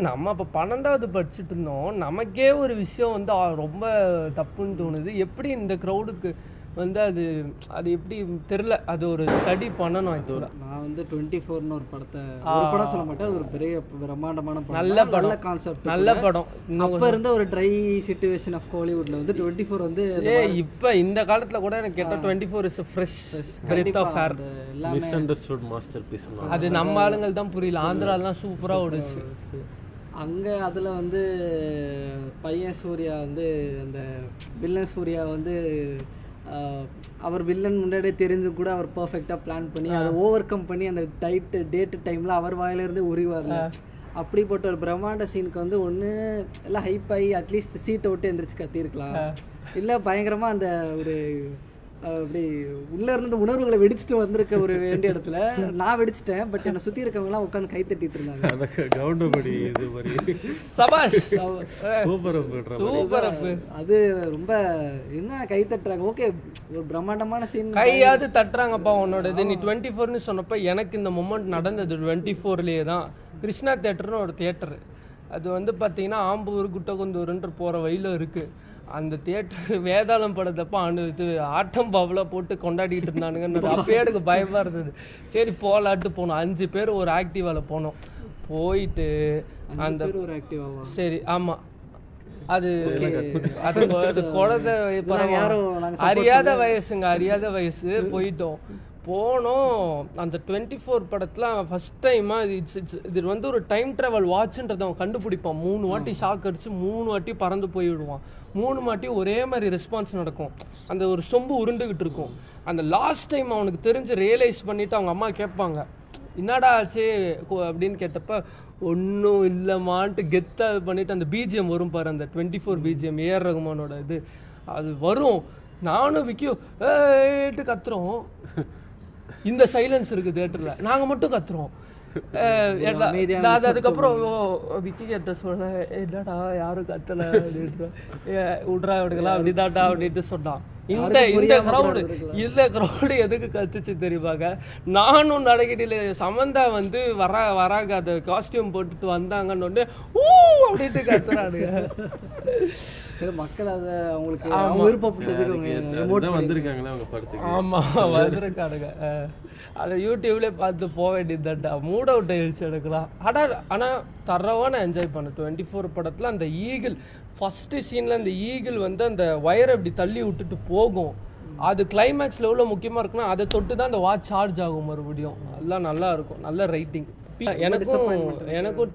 Speaker 1: நம்ம இப்போ 12வது படிச்சுட்டு இருந்தோம், நமக்கே ஒரு விஷயம் வந்து ரொம்ப தப்புன்னு தோணுது. எப்படி இந்த க்ரௌடுக்கு வந்து அது எப்படி தெரியல, அது ஒரு ஸ்டடி பண்ணணும். ஆக்சுவலாக
Speaker 3: நான் வந்து 24ன்னு ஒரு படம் சொல்ல மாட்டேன், ஒரு பெரிய பிரம்மாண்டமான படம்,
Speaker 1: நல்ல படம்,
Speaker 3: கான்செப்ட்,
Speaker 1: நல்ல படம்.
Speaker 3: அப்ப இருந்த ஒரு ட்ரை சிச்சுவேஷன் ஆஃப் ஹாலிவுட்ல வந்து 24 வந்து
Speaker 1: இப்ப இந்த காலத்துல கூட எனக்கு கேட்டா 24 is fresh breath of air.
Speaker 2: Misunderstood masterpiece.
Speaker 1: அது நம்ம ஆளுங்கள் தான் புரியல, ஆந்திராலாம் சூப்பரா ஓடுச்சு.
Speaker 3: அங்கே அதில் வந்து பையன் சூர்யா வந்து அந்த வில்லன் சூர்யா வந்து அவர் வில்லன் முன்னாடியே தெரிஞ்சு கூட அவர் பர்ஃபெக்டாக பிளான் பண்ணி அதை ஓவர் கம் பண்ணி அந்த டேட்டு டைமில் அவர் வாயிலிருந்து உரிவார்ல. அப்படிப்பட்ட ஒரு பிரம்மாண்ட சீனுக்கு வந்து ஒன்று எல்லாம் ஹைப் ஆகி அட்லீஸ்ட் சீட்டை விட்டு எந்திரிச்சு கத்திருக்கலாம், இல்லை பயங்கரமாக அந்த ஒரு அப்படி உள்ள இருந்து உணர்வுகளை வெடிச்சுட்டு வந்திருக்க ஒரு வேண்டிய இடத்துல நான் வெடிச்சிட்டேன். பட் என்னை சுற்றி இருக்கவங்கலாம் உட்காந்து கை தட்டிட்டு இருந்தாங்க. அது ரொம்ப என்ன கை தட்டுறாங்க. ஓகே, ஒரு பிரம்மாண்டமான சீன்
Speaker 1: கையாவது தட்டுறாங்கப்பா உன்னோட இது. நீ 24ன்னு சொன்னப்ப எனக்கு இந்த மொமெண்ட் நடந்தது 24லேயே தான். கிருஷ்ணா தியேட்டர்னு ஒரு தியேட்டரு, அது வந்து பார்த்தீங்கன்னா ஆம்பூர் குட்டகுந்தூர்ன்ற போகிற வழியில் இருக்குது. அந்த தியேட்டர் வேதாளம் படத்தப்போ இது ஆட்டம் பாவலாக போட்டு கொண்டாடிட்டு இருந்தானுங்க. அப்பயே எனக்கு பயமாக இருந்தது. சரி போகலாட்டு போனோம், 5 பேர் ஒரு ஆக்டிவாவில் போனோம். போயிட்டு அந்த
Speaker 3: ஒரு ஆக்டிவாவா,
Speaker 1: சரி ஆமாம், அது குழந்தை அறியாத வயசுங்க, அறியாத வயசு. போயிட்டோம், போனோம். அந்த 24 படத்தில் ஃபஸ்ட் டைமாக இது வந்து ஒரு டைம் ட்ராவல் வாட்சுன்றதை அவன் கண்டுபிடிப்பான். 3 வாட்டி ஷாக் அடிச்சு 3 வாட்டி பறந்து போயிடுவான். 3 வாட்டி ஒரே மாதிரி ரெஸ்பான்ஸ் நடக்கும். அந்த ஒரு சொம்பு உருண்டுகிட்டு இருக்கும். அந்த லாஸ்ட் டைம் அவனுக்கு தெரிஞ்சு ரியலைஸ் பண்ணிவிட்டு அவங்க அம்மா கேட்பாங்க, என்னடா ஆச்சு அப்படின்னு கேட்டப்ப, ஒன்றும் இல்லைமான்ட்டு கெத்தாக பண்ணிவிட்டு அந்த பிஜிஎம் வரும் பாரு, அந்த 24 பிஜிஎம் ஏஆர் ரகுமானோட இது அது வரும். நானும் விக்கியும் ஏட்டு கத்துறோம். இந்த சைலன்ஸ் இருக்கு தியேட்டர்ல, நாங்க மட்டும் கத்துறோம். அதுக்கப்புறம் விக்கி கிட்ட சொன்னேன், என்னடா யாரும் கத்தல விட்றா விடுக்கலாம் அப்படிதாட்டா அப்படின்ட்டு சொன்னான். இந்த கிரௌடு எதுக்கு கத்துச்சு தெரியுமாங்க? நானும் நடக்கிட்டில சமந்தா வந்து வராங்க அந்த காஸ்டியூம் போட்டுட்டு வந்தாங்கன்னு ஊ அப்படின்ட்டு கத்துறானுங்க.
Speaker 3: மக்கள் அதை அவங்களுக்கு விருப்பப்பட்டதுக்கு
Speaker 2: வந்திருக்காங்களா அவங்க படத்துக்கு? ஆமா
Speaker 1: வந்திருக்கானுங்க. அதை யூடியூப்லேயே பார்த்து போக வேண்டியதுதான்டா. மூட் அவுட் ஆயிடுச்சு எடுக்கலாம். ஆனால் தரவான என்ஜாய் பண்ண 24 படத்தில் அந்த ஈகிள் ஃபஸ்ட்டு சீனில் அந்த ஈகிள் வந்து அந்த வயரை அப்படி தள்ளி விட்டுட்டு போகும். அது கிளைமேக்ஸில் எவ்வளோ முக்கியமாக இருக்குன்னா அதை தொட்டு தான் அந்த வாட்ச் சார்ஜ் ஆகும் மறுபடியும். எல்லாம் நல்லா இருக்கும், நல்ல ரைட்டிங். எனக்கும்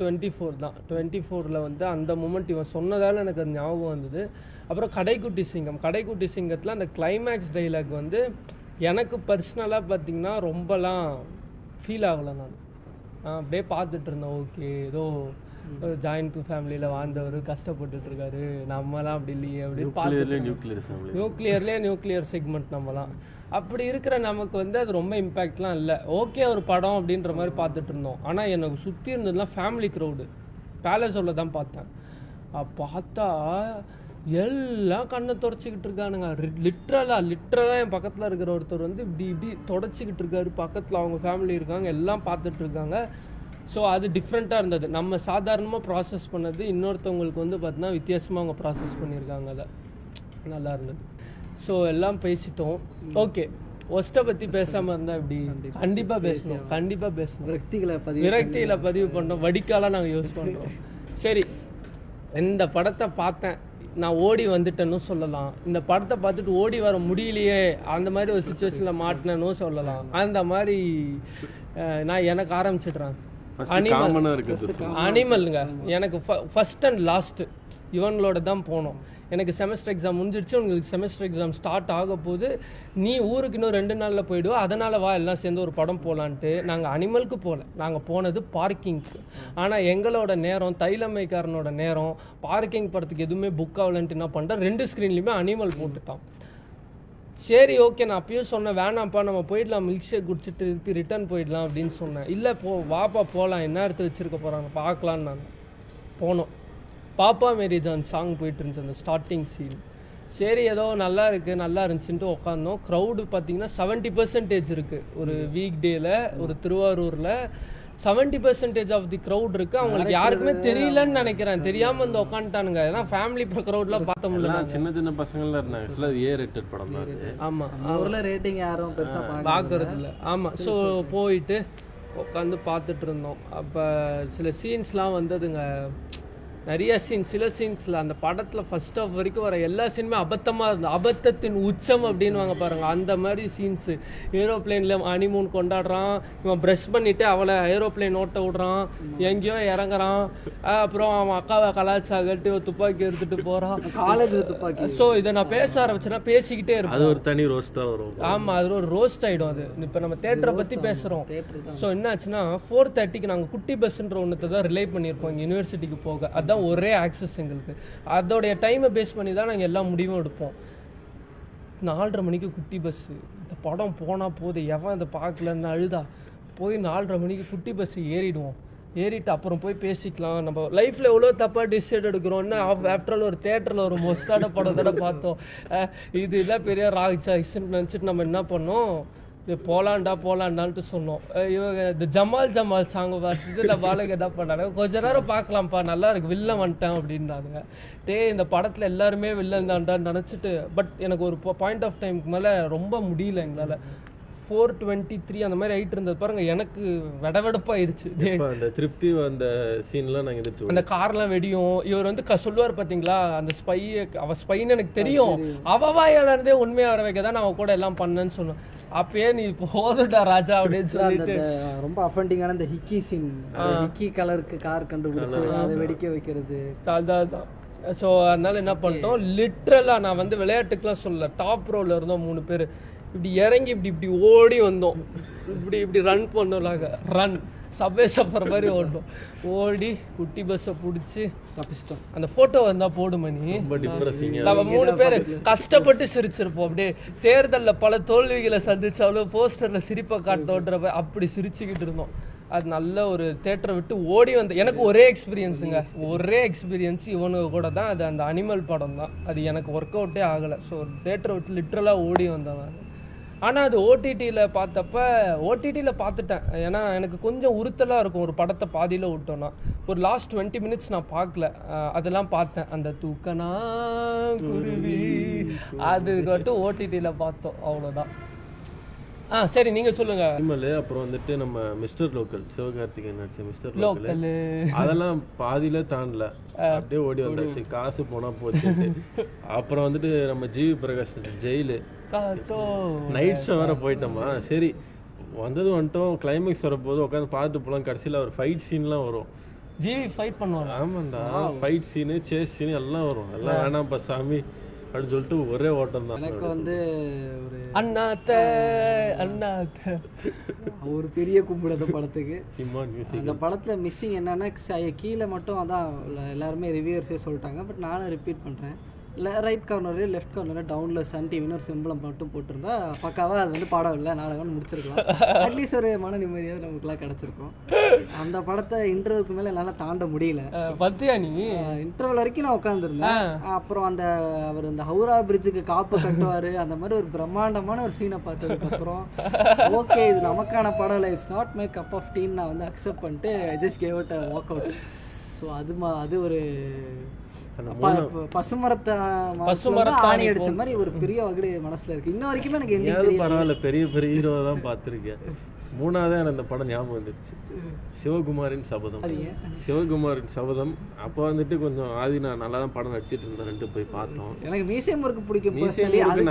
Speaker 1: 24 தான். 24ல் வந்து அந்த மூமெண்ட் இவன் சொன்னதால் எனக்கு அது ஞாபகம் வந்தது. அப்புறம் கடைக்குட்டி சிங்கத்தில் அந்த கிளைமேக்ஸ் டைலாக் வந்து எனக்கு பர்சனலாக பார்த்தீங்கன்னா ரொம்பலாம் ஃபீல் ஆகலை. நான் அப்படியே பார்த்துட்டு இருந்தேன். ஓகே, ஏதோ ஜாயிண்ட் ஃபேமிலியில் வாழ்ந்தவர் கஷ்டப்பட்டுருக்காரு, நம்மலாம் அப்படி இல்லையே அப்படின்னு பார்த்து நியூக்ளியர் செக்மெண்ட் நம்மலாம் அப்படி இருக்கிற நமக்கு வந்து அது ரொம்ப இம்பேக்ட்லாம் இல்லை. ஓகே ஒரு படம் அப்படின்ற மாதிரி பார்த்துட்டு இருந்தோம். ஆனால் எனக்கு சுற்றி இருந்ததுலாம் ஃபேமிலி க்ரௌடு. பேலஸோவில் தான் பார்த்தேன். பார்த்தா எல்லாம் கண்ணை தொடச்சிக்கிட்டு இருக்கானுங்க. லிட்ரலாக என் பக்கத்தில் இருக்கிற ஒருத்தர் வந்து இப்படி தொடச்சிக்கிட்டு இருக்காரு. பக்கத்தில் அவங்க ஃபேமிலி இருக்காங்க, எல்லாம் பார்த்துட்டு இருக்காங்க. ஸோ அது டிஃப்ரெண்ட்டாக இருந்தது. நம்ம சாதாரணமாக ப்ராசஸ் பண்ணது இன்னொருத்தவங்களுக்கு வந்து பார்த்தீங்கன்னா வித்தியாசமாக அவங்க ப்ராசஸ் பண்ணியிருக்காங்க. அதை நல்லா இருந்தது. ஸோ எல்லாம் பேசிட்டோம். ஓகே, ஒஸ்ட்டை பற்றி பேசாமல் இருந்தால் இப்படி கண்டிப்பாக பேசணும். விரக்திகளை பதிவு பண்ணோம். வடிக்காலாம் நாங்கள் யூஸ் பண்ணுறோம். சரி, இந்த படத்தை பார்த்தேன், நான் ஓடி வந்துட்டேன்னு சொல்லலாம். இந்த படத்தை பார்த்துட்டு ஓடி வர முடியலையே, அந்த மாதிரி ஒரு சுச்சுவேஷனில் மாட்டினேன்னு சொல்லலாம். அந்த மாதிரி நான் எனக்கு ஆரம்பிச்சிடுறேன். அனிமலுங்க எனக்கு ஃபர்ஸ்ட் அண்ட் லாஸ்ட்டு இவங்களோட தான் போனோம். எனக்கு செமஸ்டர் எக்ஸாம் முடிஞ்சிடுச்சு, உங்களுக்கு செமஸ்டர் எக்ஸாம் ஸ்டார்ட் ஆக போது, நீ ஊருக்கு இன்னும் 2 நாளில் போயிடுவோம், அதனால் வா எல்லாம் சேர்ந்து ஒரு படம் போகலான்ட்டு. நாங்கள் அனிமலுக்கு போகல, நாங்கள் போனது பார்க்கிங்க்கு. ஆனால் எங்களோட நேரம், தைலமைக்காரனோட நேரம், பார்க்கிங் படத்துக்கு எதுவுமே புக் ஆகலன்ட்டு என்ன பண்ணுறேன், 2 ஸ்க்ரீன்லையுமே அனிமல் போட்டுட்டான். சரி ஓகே, நான் அப்பயும் சொன்னேன் வேணாம்ப்பா நம்ம போயிடலாம், மில்க் ஷேக் குடிச்சிட்டு திருப்பி ரிட்டர்ன் போயிடலாம் அப்படின்னு சொன்னேன். இல்லை வாப்பா போகலாம், என்ன எடுத்து வச்சுருக்க போகிறாங்க பார்க்கலான்னு நான் போனோம். பாப்பா மேரி ஜான் சாங் போயிட்டு இருந்துச்சு அந்த ஸ்டார்டிங் சீன். சரி ஏதோ நல்லா இருந்துச்சுன்ட்டு உட்காந்தோம். க்ரௌடு பார்த்தீங்கன்னா 70% இருக்குது. ஒரு வீக் டேல ஒரு திருவாரூரில் 70% ஆஃப் தி க்ரௌட் இருக்குது. அவங்களுக்கு யாருக்குமே தெரியலன்னு நினைக்கிறேன், தெரியாமல் வந்து உட்காந்துட்டானுங்க. ஏன்னா ஃபேமிலி க்ரௌட்லாம் பார்த்த முடியல, சின்ன பசங்கள்லாம் இருந்தாங்க. ஏ-ரேட்டட் படம் தான். ஆமாம், ஊரில் ரேட்டிங் யாரும் பெருசாக பார்க்கறது இல்லை. ஆமாம், ஸோ போயிட்டு உட்காந்து பார்த்துட்டு இருந்தோம். அப்போ சில சீன்ஸ்லாம் வந்ததுங்க, நிறைய சீன். சில சீன்ஸில் அந்த படத்தில் ஃபர்ஸ்ட் ஆஃப் வரைக்கும் வர எல்லா சீனுமே அபத்தமாக இருந்தது. அபத்தத்தின் உச்சம் அப்படின்னு வாங்க பாருங்கள், அந்த மாதிரி சீன்ஸு. ஏரோப்ளேனில் ஹனிமூன் கொண்டாடுறான், இவன் ப்ரஷ் பண்ணிவிட்டு அவளை ஏரோப்ளேன் ஓட்ட விடுறான், எங்கேயோ இறங்குறான், அப்புறம் அவன் அக்காவை கலாச்சா கட்டி ஒரு துப்பாக்கி எடுத்துகிட்டு போகிறான், காலேஜில் துப்பாக்கி. ஸோ இதை நான் பேச ஆரம்பிச்சேன்னா பேசிக்கிட்டே இருப்பேன். அது ஒரு தனி ரோஸ்ட்டாக வரும். ஆமாம், அது ஒரு ரோஸ்ட் ஆகிடும். அது இப்போ நம்ம தேட்டரை பற்றி பேசுகிறோம். ஸோ என்னாச்சுன்னா 4:30க்கு நாங்கள் குட்டி பஸ்ன்ற ஒன்றத்தை தான் ரிலே பண்ணியிருப்போம் இங்கே யூனிவர்சிட்டிக்கு போக. அதான் ஒரே ஆக்சஸ் எங்களுக்கு. அதோடைய டைமை பேஸ் பண்ணி தான் நாங்கள் எல்லா முடிவும் எடுப்போம். 4:30 மணிக்கு குட்டி பஸ்ஸு. இந்த படம் போனால் போது, எவன் அதை பார்க்கலன்னு அழுதா போய் 4:30 மணிக்கு குட்டி பஸ்ஸு ஏறிட்டு அப்புறம் போய் பேசிக்கலாம். நம்ம லைஃப்பில் எவ்வளோ தப்பாக டிசிஷன் எடுக்கிறோம்னு ஆஃப்டர் ஆல் ஒரு தேட்டரில் ஒரு மொஸ்டான படத்தோட பார்த்தோம். இது இல்லை பெரிய ராக் சாய்ஸ்ன்னு நினச்சிட்டு நம்ம என்ன பண்ணோம், இது போலாண்டான்ட்டு சொன்னோம். இவங்க இந்த ஜமால் சாங் பார்த்துட்டு நம்ம ஆளுங்க என்ன பண்ணாங்க, கொஞ்ச நேரம் பார்க்கலாம்ப்பா நல்லா இருக்கு, வில்லன் வந்துட்டேன் அப்படின்றாங்க. இந்த படத்தில் எல்லாருமே வில்லன் தான்டான்னு நினச்சிட்டு, பட் எனக்கு ஒரு பாயிண்ட் ஆஃப் டைமுக்கு மேலே ரொம்ப முடியல எங்களால். 423 அந்த மாதிரி ஆயிட்டு இருந்தது பாருங்க. எனக்கு வெடவெடப்பாயிருச்சு.
Speaker 2: அந்த திருப்தி அந்த சீன்லாம் நாங்க எதிர்த்து
Speaker 1: அந்த கார்லாம் வெடியும். இவர் வந்து சொல்லுவார் பாத்தீங்களா, அந்த ஸ்பை, அவ ஸ்பைன்னு எனக்கு தெரியும், அவவாயில இருந்தே உண்மையா வர வைக்க தான் நான் அவ கூட எல்லாம் பண்ணேன்னு சொன்னேன். அப்பயே நீ போதுடா ராஜா அப்படின்னு சொல்லிட்டு
Speaker 3: ரொம்ப அஃபெண்டிங்கான இந்த ஹிக்கி சீன், ஹிக்கி கலருக்கு கார் கண்டுபிடிச்சு அதை வெடிக்க வைக்கிறது.
Speaker 1: அதான். ஸோ அதனால என்ன பண்ணிட்டோம், லிட்ரலா நான் வந்து விளையாட்டுக்கெல்லாம் சொல்லல, டாப் ரோல இருந்தோம் 3 பேர், இப்படி இறங்கி இப்படி ஓடி வந்தோம், இப்படி ரன் பண்ணோம்லாங்க, ரன் சப்வே சஃபர் மாதிரி ஓட்டோம், ஓடி குட்டி பஸ்ஸை பிடிச்சி
Speaker 3: தப்பிச்சிட்டோம்.
Speaker 1: அந்த போட்டோ வந்தா போடு மணி. நம்ம 3 பேர் கஷ்டப்பட்டு சிரிச்சிருப்போம். அப்படியே தேர்தலில் பல தோல்விகளை சந்திச்சாலும் போஸ்டர்ல சிரிப்பை காட்டோன்ற அப்படி சிரிச்சுக்கிட்டு இருந்தோம். அது நல்ல ஒரு தேட்டரை விட்டு ஓடி வந்து எனக்கு ஒரே எக்ஸ்பீரியன்ஸ் இவனுக்கு கூட தான். அது அந்த அனிமல் படம் தான். அது எனக்கு ஒர்க் அவுட்டே ஆகலை. ஸோ தேட்டரை விட்டு லிட்ரலாக ஓடி வந்தேன் நான். ஆனால் அது ஓடிடியில் பார்த்துட்டேன். ஏன்னா எனக்கு கொஞ்சம் உறுத்தலாக இருக்கும் ஒரு படத்தை பாதியில் விட்டோன்னா. ஒரு லாஸ்ட் 20 மினிட்ஸ் நான் பார்க்கல, அதெல்லாம் பார்த்தேன். அந்த தூக்கனா குருவி அது மட்டும் ஓடிடியில் பார்த்தோம், அவ்வளோதான். சரி நீங்க சொல்லுங்க.
Speaker 2: அப்புறம் வந்துட்டு நம்ம மிஸ்டர் லோக்கல், சிவகார்த்திகேயன் நடிச்ச மிஸ்டர் லோக்கல், அதெல்லாம் பாதியில தாண்டல, அப்படியே ஓடி வந்தாச்சு, காசு போனா போச்சு. அப்புறம் வந்துட்டு நம்ம GV Prakash Jail night show வர போயிட்டோமா, சரி வந்துட்டோம், கிளைமேக்ஸ் வரப்போது உட்காந்து பார்த்துட்டு போலாம். கடைசியில் ஒரு ஃபைட் சீன்லாம் வரும்,
Speaker 1: ஜிவி ஃபைட் பண்ணுவாங்க.
Speaker 2: ஆமாண்டா, ஃபைட் சீனு சேஸ் சீனு எல்லாம் வரும். எல்லாம் வேணாம்ப்பா சாமி அப்படின்னு சொல்லிட்டு ஒரே ஓட்டம் தான்.
Speaker 3: எனக்கு வந்து ஒரு
Speaker 1: அண்ணாத்த
Speaker 3: ஒரு பெரிய கும்பிடுற படத்துக்கு அந்த படத்துல மிஸ்ஸிங் என்னன்னா, கீழே மட்டும் அதான் எல்லாருமே ரிவ்யூவர்ஸே சொல்லிட்டாங்க, பட் நானும் ரிப்பீட் பண்றேன், ரைட் கார்னரு லெஃப்ட் கார்னரில் டவுனில் சன் டிவின்னு ஒரு சிம்பிளம் மட்டும் போட்டிருந்தா பக்காவாக அது வந்து பாடம் இல்லை, நாடகம்னு முடிச்சிருக்கலாம். அட்லீஸ்ட் ஒரு மன நிம்மதியாக நமக்குலாம் கிடச்சிருக்கும். அந்த படத்தை இன்டர்வலுக்கு மேலே என்னால் தாண்ட முடியல.
Speaker 1: பத்தியா நீ
Speaker 3: இன்டர்வல் வரைக்கும் நான் உட்காந்துருந்தேன். அப்புறம் அவர் அந்த ஹவுரா பிரிட்ஜுக்கு காப்பு கட்டுவார், அந்த மாதிரி ஒரு பிரம்மாண்டமான ஒரு சீனை பார்த்ததுக்கப்புறம் ஓகே இது நமக்கான படம் இல்லை, it's not my cup of டீன்னு நான் வந்து அக்செப்ட் பண்ணிட்டு I just gave it a walk out. So அது ஒரு பசுமரத்தை ஆணி அடிச்ச மாதிரி ஒரு பெரிய வகை மனசுல இருக்கு. இன்ன வரைக்குமே எனக்கு
Speaker 2: பரவாயில்ல, பெரிய பெரிய ஹீரோ தான் பார்த்துருக்கேன். 3ஆவது எனக்கு அந்த படம் ஞாபகம் வந்துருச்சு, சிவகுமாரின் சபதம். அப்போ வந்துட்டு கொஞ்சம் ஆதினா நல்லா தான் படம் நடிச்சிட்டு இருந்தேன், 2 போய் பார்த்தோம்.
Speaker 3: எனக்கு மியூசியம் ஒர்க் பிடிக்கும்,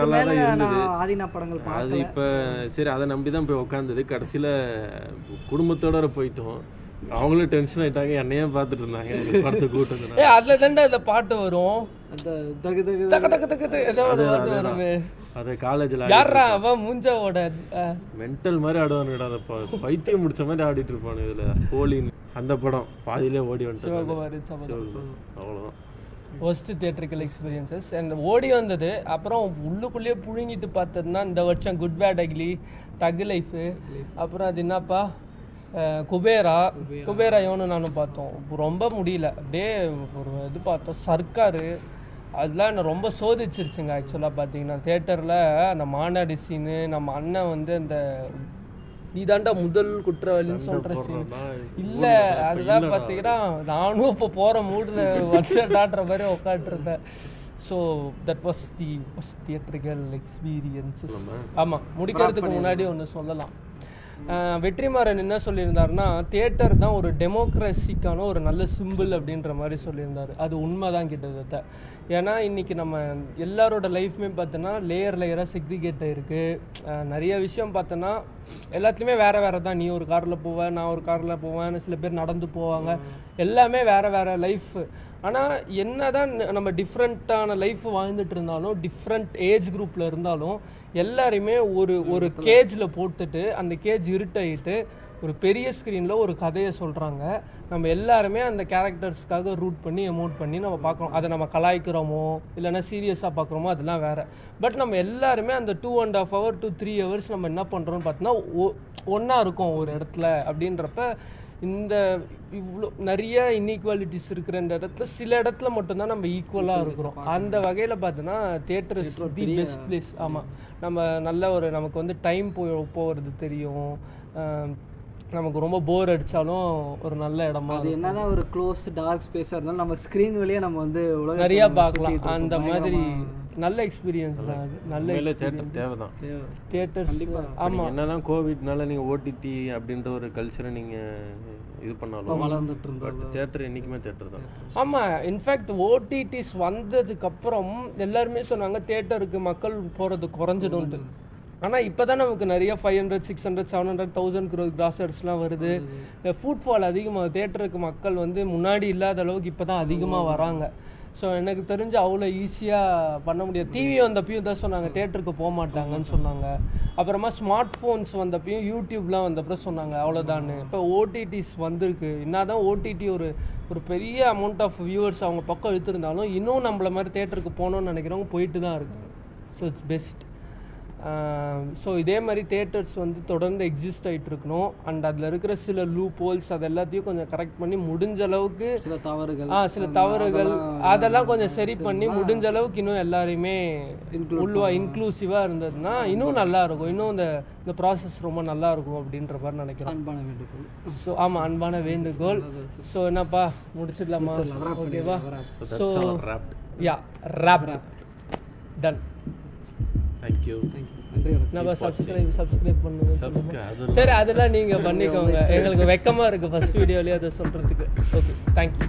Speaker 2: நல்லா தான் இருந்தது
Speaker 3: ஆதினா படங்கள்.
Speaker 2: அது இப்போ சரி அதை நம்பி தான் போய் உட்காந்தது. கடைசியில் குடும்பத்தோட போயிட்டோம், அவங்களும் டென்ஷன் ஆயிட்டாங்க, என்னையே பார்த்துட்டு இருந்தாங்க. படத்தை கூட்டம்
Speaker 1: அதுல தாண்டா அந்த பாட்டு வரும்,
Speaker 2: அது காலேஜ்ல
Speaker 1: யாரா அவன் மூஞ்சாவோட
Speaker 2: மென்டல் மாதிரி ஆடுவானுடா, அதை பைத்தியம் முடிச்ச மாதிரி ஆடிட்டு இருப்பானு. இதுல ஹோலின்னு அந்த படம் பாதியிலே ஓடி வந்துட்டு, அவ்வளவுதான்
Speaker 1: ஃபர்ஸ்ட் தியேட்டரிக்கல் எக்ஸ்பீரியன்சஸ். அண்ட் ஓடி வந்தது. அப்புறம் உள்ளுக்குள்ளேயே புழுங்கிட்டு பார்த்ததுன்னா இந்த வருஷம் குட் பேட் அக்லி, தக் லைஃபு, அப்புறம் அது என்னப்பா குபேரா இவனு நானும் பார்த்தோம். ரொம்ப முடியல, அப்படியே ஒரு இது பார்த்தோம் சர்க்காரு, அதெல்லாம் என்ன ரொம்ப சோதிச்சிருச்சுங்க. ஆக்சுவலாக பார்த்தீங்கன்னா தேட்டரில் அந்த மாநாடு சீனு, நம்ம அண்ணன் வந்து அந்த நீதாண்டா முதல் குற்றவாளின்னு சொல்கிற சீன் இல்லை, அதுதான் பார்த்தீங்கன்னா நானும் இப்போ போகிற மூடில் வந்துட்டான்ற மாதிரி உட்காந்துருந்தேன். So that was the first theatrical experiences. ஆமாம், முடிக்கிறதுக்கு முன்னாடி ஒன்று சொல்லலாம். வெற்றிமாறன் என்ன சொல்லியிருந்தாருன்னா, தியேட்டர் தான் ஒரு டெமோக்ரஸிக்கான ஒரு நல்ல சிம்பிள் அப்படின்ற மாதிரி சொல்லியிருந்தார். அது உண்மைதான் கிட்டத்தட்ட. ஏன்னா இன்றைக்கி நம்ம எல்லாரோட லைஃப்மே பார்த்தோன்னா லேயராக செக்ரிகேட் ஆகிருக்கு. நிறைய விஷயம் பார்த்தோன்னா எல்லாத்துலேயுமே வேறு தான். நீ ஒரு காரில் போவேன், நான் ஒரு காரில் போவேன், சில பேர் நடந்து போவாங்க, எல்லாமே வேறு லைஃப். ஆனால் என்ன தான் நம்ம டிஃப்ரெண்ட்டான லைஃப் வாழ்ந்துட்டு இருந்தாலும், டிஃப்ரெண்ட் ஏஜ் குரூப்பில் இருந்தாலும், எல்லாருமே ஒரு கேஜில் போட்டுட்டு அந்த கேஜ் இருட்டாகிட்டு ஒரு பெரிய ஸ்க்ரீனில் ஒரு கதையை சொல்கிறாங்க. நம்ம எல்லாருமே அந்த கேரக்டர்ஸ்க்காக ரூட் பண்ணி எமோட் பண்ணி நம்ம பார்க்குறோம். அதை நம்ம கலாய்க்கிறோமோ இல்லைனா சீரியஸாக பார்க்குறோமோ அதெல்லாம் வேறு. பட் நம்ம எல்லாருமே அந்த 2.5 hour to 3 hours நம்ம என்ன பண்ணுறோன்னு பார்த்தோன்னா ஒன்றா இருக்கும் ஒரு இடத்துல. அப்படின்றப்ப இந்த இவ்வளோ நிறைய இன்இக்வாலிட்டிஸ் இருக்கிற இந்த இடத்துல சில இடத்துல மட்டும்தான் நம்ம ஈக்குவலாக இருக்கிறோம். அந்த வகையில் பார்த்தோன்னா theatre is the best place. ஆமாம், நம்ம நல்ல ஒரு நமக்கு வந்து டைம் போகிறது தெரியும். நமக்கு ரொம்ப போர் அடித்தாலும் ஒரு நல்ல இடமா,
Speaker 3: அது என்னதான் ஒரு க்ளோஸ் டார்க் ஸ்பேஸாக இருந்தாலும் நம்ம ஸ்க்ரீன் வழியாக நம்ம வந்து
Speaker 1: நிறையா பார்க்கலாம். அந்த மாதிரி நல்ல எக்ஸ்பீரியன்ஸ் தான் அது. நல்ல
Speaker 2: உண்மையிலே தேட்டர் தேவை தான்.
Speaker 1: தியேட்டர்ஸ் ஆமாம்.
Speaker 2: என்னதான் கோவிட்னால நீங்கள் ஓடிடி அப்படின்ற ஒரு கல்ச்சரை நீங்கள் இது பண்ணாலும்
Speaker 3: வளர்ந்துட்டு இருந்தோம்.
Speaker 2: பட் தேட்டர் என்றைக்குமே தேட்டர் தான்.
Speaker 1: ஆமாம், இன்ஃபேக்ட் ஓடிடிஸ் வந்ததுக்கப்புறம் எல்லாருமே சொன்னாங்க தேட்டருக்கு மக்கள் போகிறது குறைஞ்சிடும்ட்டு. ஆனால் இப்போ தான் நமக்கு நிறைய 500, 600, 700, 1000 கிராசர்ஸ்லாம் வருது. இந்த ஃபுட்ஃபால் அதிகமாக தேட்டருக்கு மக்கள் வந்து முன்னாடி இல்லாத அளவுக்கு இப்போ தான் அதிகமாக வராங்க. ஸோ எனக்கு தெரிஞ்சு அவ்வளோ ஈஸியாக பண்ண முடியாது. டிவி வந்தப்பையும் தான் சொன்னாங்க தேட்டருக்கு போக மாட்டாங்கன்னு சொன்னாங்க. அப்புறமா ஸ்மார்ட் ஃபோன்ஸ் வந்தப்பையும் யூடியூப்லாம் வந்தப்பறம் சொன்னாங்க அவ்வளோதான்னு. இப்போ ஓடிடிஸ் வந்திருக்கு. என்ன தான் ஓடிடி ஒரு பெரிய அமௌண்ட் ஆஃப் வியூவர்ஸ் அவங்க பக்கம் எடுத்திருந்தாலும் இன்னும் நம்மள மாதிரி தேட்டருக்கு போகணுன்னு நினைக்கிறவங்க போயிட்டு தான் இருக்காங்க. So it's best. ஸோ இதே மாதிரி தேட்டர்ஸ் வந்து தொடர்ந்து எக்ஸிஸ்ட் ஆகிட்டு இருக்கணும். அண்ட் அதில் இருக்கிற சில லூப் ஹோல்ஸ் அது எல்லாத்தையும் கொஞ்சம் கரெக்ட் பண்ணி முடிஞ்ச அளவுக்கு சில தவறுகள் அதெல்லாம் கொஞ்சம் சரி பண்ணி முடிஞ்ச அளவுக்கு இன்னும் எல்லாரையுமே இன்க்ளூசிவாக இருந்ததுன்னா இன்னும் நல்லா இருக்கும். இன்னும் இந்த ப்ராசஸ் ரொம்ப நல்லா இருக்கும் அப்படின்ற மாதிரி நினைக்கிறேன்.
Speaker 3: அன்பான வேண்டுகோள்.
Speaker 1: ஸோ ஆமாம், அன்பான வேண்டுகோள். ஸோ என்னப்பா முடிச்சிடலாமா? ஓகேவா? So ya rap done.
Speaker 2: Thank you.
Speaker 1: நம்ம சப்ஸ்கிரைப் பண்ணுங்க. சரி, அதெல்லாம் நீங்கள் பண்ணிக்கோங்க. எங்களுக்கு வெக்கமாக இருக்குது ஃபர்ஸ்ட் வீடியோலேயே அதை சொல்கிறதுக்கு. Okay, thank you.